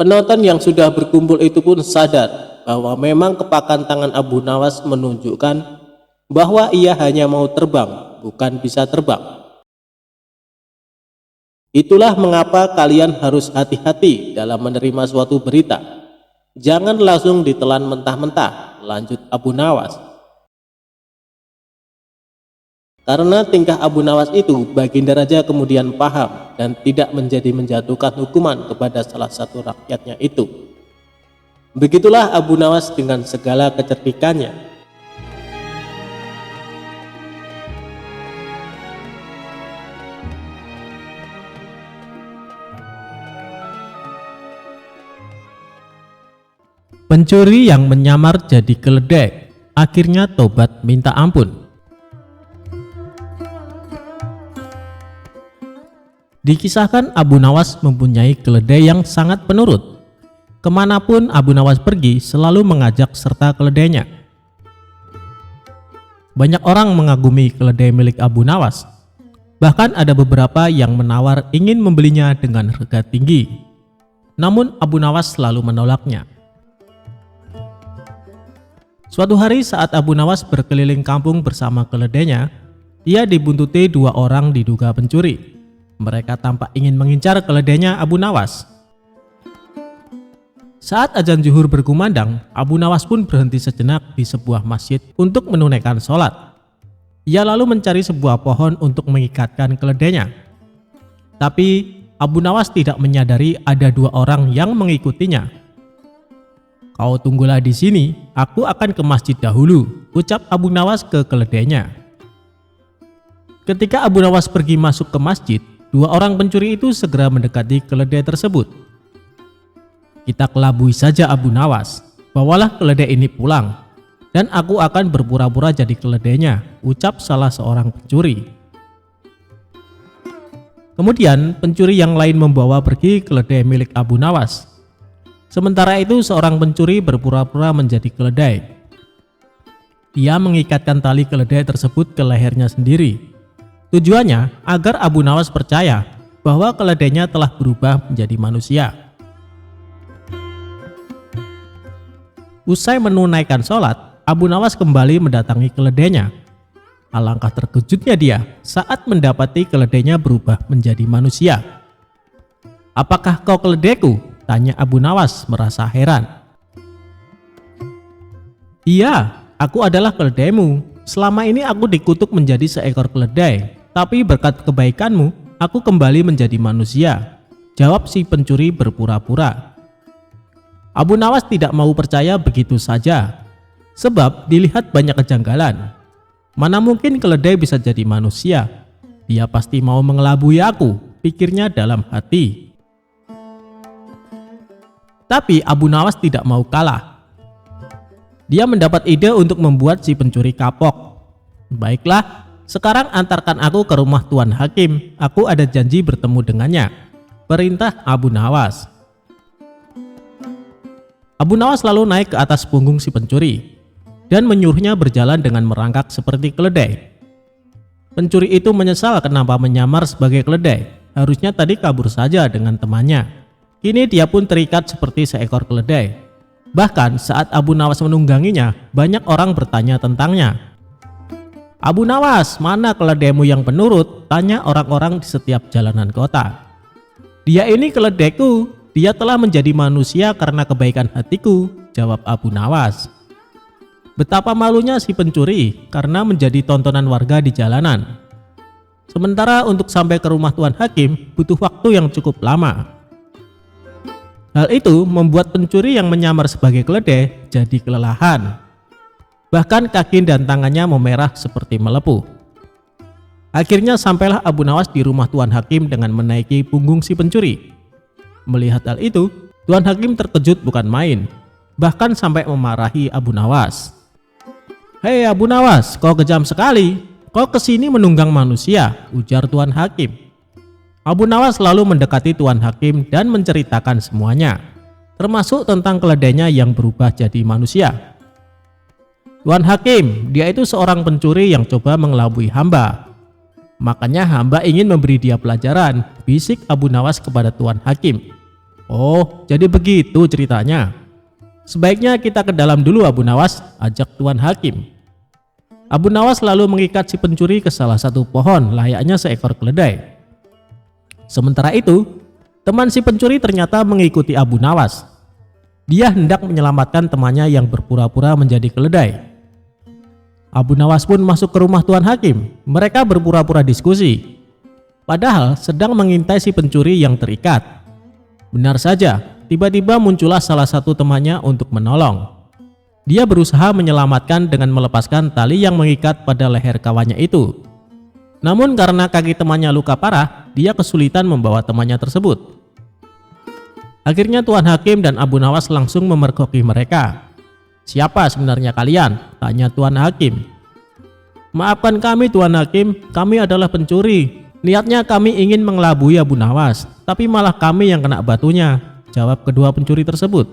Penonton yang sudah berkumpul itu pun sadar bahwa memang kepakan tangan Abu Nawas menunjukkan bahwa ia hanya mau terbang, bukan bisa terbang. Itulah mengapa kalian harus hati-hati dalam menerima suatu berita. Jangan langsung ditelan mentah-mentah, lanjut Abu Nawas. Karena tingkah Abu Nawas itu, Baginda Raja kemudian paham dan tidak menjatuhkan hukuman kepada salah satu rakyatnya itu. Begitulah Abu Nawas dengan segala kecerdikannya. Pencuri yang menyamar jadi keledai akhirnya tobat minta ampun. Dikisahkan Abu Nawas mempunyai keledai yang sangat penurut. Kemanapun Abu Nawas pergi selalu mengajak serta keledainya. Banyak orang mengagumi keledai milik Abu Nawas. Bahkan ada beberapa yang menawar ingin membelinya dengan harga tinggi. Namun Abu Nawas selalu menolaknya. Suatu hari saat Abu Nawas berkeliling kampung bersama keledainya, ia dibuntuti dua orang diduga pencuri. Mereka tampak ingin mengincar keledainya Abu Nawas. Saat azan zuhur berkumandang, Abu Nawas pun berhenti sejenak di sebuah masjid untuk menunaikan sholat. Ia lalu mencari sebuah pohon untuk mengikatkan keledainya. Tapi Abu Nawas tidak menyadari ada dua orang yang mengikutinya. "Kau tunggulah di sini, aku akan ke masjid dahulu," ucap Abu Nawas ke keledainya. Ketika Abu Nawas pergi masuk ke masjid, dua orang pencuri itu segera mendekati keledai tersebut. "Kita kelabui saja Abu Nawas, bawalah keledai ini pulang, dan aku akan berpura-pura jadi keledainya," ucap salah seorang pencuri. Kemudian pencuri yang lain membawa pergi keledai milik Abu Nawas. Sementara itu seorang pencuri berpura-pura menjadi keledai. Dia mengikatkan tali keledai tersebut ke lehernya sendiri. Tujuannya agar Abu Nawas percaya bahwa keledainya telah berubah menjadi manusia. Usai menunaikan sholat, Abu Nawas kembali mendatangi keledainya. Alangkah terkejutnya dia saat mendapati keledainya berubah menjadi manusia. "Apakah kau keledaiku?" tanya Abu Nawas merasa heran. "Iya, aku adalah keledaimu. Selama ini aku dikutuk menjadi seekor keledai, tapi berkat kebaikanmu, aku kembali menjadi manusia," jawab si pencuri berpura-pura. Abu Nawas tidak mau percaya begitu saja, sebab dilihat banyak kejanggalan. Mana mungkin keledai bisa jadi manusia? Dia pasti mau mengelabui aku, pikirnya dalam hati. Tapi Abu Nawas tidak mau kalah. Dia mendapat ide untuk membuat si pencuri kapok. "Baiklah, sekarang antarkan aku ke rumah Tuan Hakim. Aku ada janji bertemu dengannya," perintah Abu Nawas. Abu Nawas lalu naik ke atas punggung si pencuri dan menyuruhnya berjalan dengan merangkak seperti keledai. Pencuri itu menyesal kenapa menyamar sebagai keledai. Harusnya tadi kabur saja dengan temannya. Kini dia pun terikat seperti seekor keledai. Bahkan saat Abu Nawas menungganginya, banyak orang bertanya tentangnya. "Abu Nawas, mana keledaimu yang penurut?" tanya orang-orang di setiap jalanan kota. "Dia ini keledaiku, dia telah menjadi manusia karena kebaikan hatiku," jawab Abu Nawas. Betapa malunya si pencuri karena menjadi tontonan warga di jalanan. Sementara untuk sampai ke rumah Tuan Hakim butuh waktu yang cukup lama. Hal itu membuat pencuri yang menyamar sebagai keledai jadi kelelahan. Bahkan kaki dan tangannya memerah seperti melepuh. Akhirnya sampailah Abu Nawas di rumah Tuan Hakim dengan menaiki punggung si pencuri. Melihat hal itu, Tuan Hakim terkejut bukan main, bahkan sampai memarahi Abu Nawas. "Hei Abu Nawas, kau kejam sekali. Kau kesini menunggang manusia," ujar Tuan Hakim. Abu Nawas lalu mendekati Tuan Hakim dan menceritakan semuanya, termasuk tentang keledainya yang berubah jadi manusia. "Tuan Hakim, dia itu seorang pencuri yang coba mengelabui hamba. Makanya hamba ingin memberi dia pelajaran," bisik Abu Nawas kepada Tuan Hakim. "Oh, jadi begitu ceritanya. Sebaiknya kita ke dalam dulu Abu Nawas," ajak Tuan Hakim. Abu Nawas lalu mengikat si pencuri ke salah satu pohon layaknya seekor keledai. Sementara itu, teman si pencuri ternyata mengikuti Abu Nawas. Dia hendak menyelamatkan temannya yang berpura-pura menjadi keledai. Abu Nawas pun masuk ke rumah Tuan Hakim. Mereka berpura-pura diskusi, padahal sedang mengintai si pencuri yang terikat. Benar saja, tiba-tiba muncullah salah satu temannya untuk menolong. Dia berusaha menyelamatkan dengan melepaskan tali yang mengikat pada leher kawannya itu. Namun karena kaki temannya luka parah, dia kesulitan membawa temannya tersebut. Akhirnya Tuan Hakim dan Abu Nawas langsung memergoki mereka. "Siapa sebenarnya kalian?" tanya Tuan Hakim. "Maafkan kami Tuan Hakim, kami adalah pencuri. Niatnya kami ingin mengelabui Abu Nawas, tapi malah kami yang kena batunya," jawab kedua pencuri tersebut.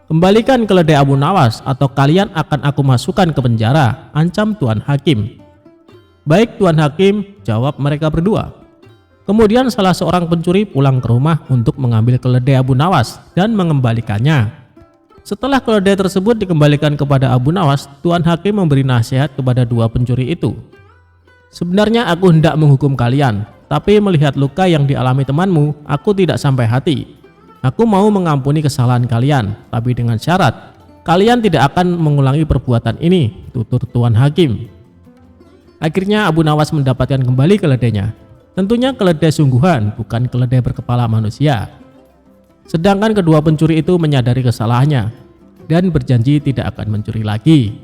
"Kembalikan keledai Abu Nawas atau kalian akan aku masukkan ke penjara," ancam Tuan Hakim. "Baik Tuan Hakim," jawab mereka berdua. Kemudian salah seorang pencuri pulang ke rumah untuk mengambil keledai Abu Nawas dan mengembalikannya. Setelah keledai tersebut dikembalikan kepada Abu Nawas, Tuan Hakim memberi nasihat kepada dua pencuri itu. "Sebenarnya aku hendak menghukum kalian, tapi melihat luka yang dialami temanmu, aku tidak sampai hati. Aku mau mengampuni kesalahan kalian, tapi dengan syarat kalian tidak akan mengulangi perbuatan ini," tutur Tuan Hakim. Akhirnya Abu Nawas mendapatkan kembali keledainya. Tentunya keledai sungguhan, bukan keledai berkepala manusia. Sedangkan kedua pencuri itu menyadari kesalahannya dan berjanji tidak akan mencuri lagi.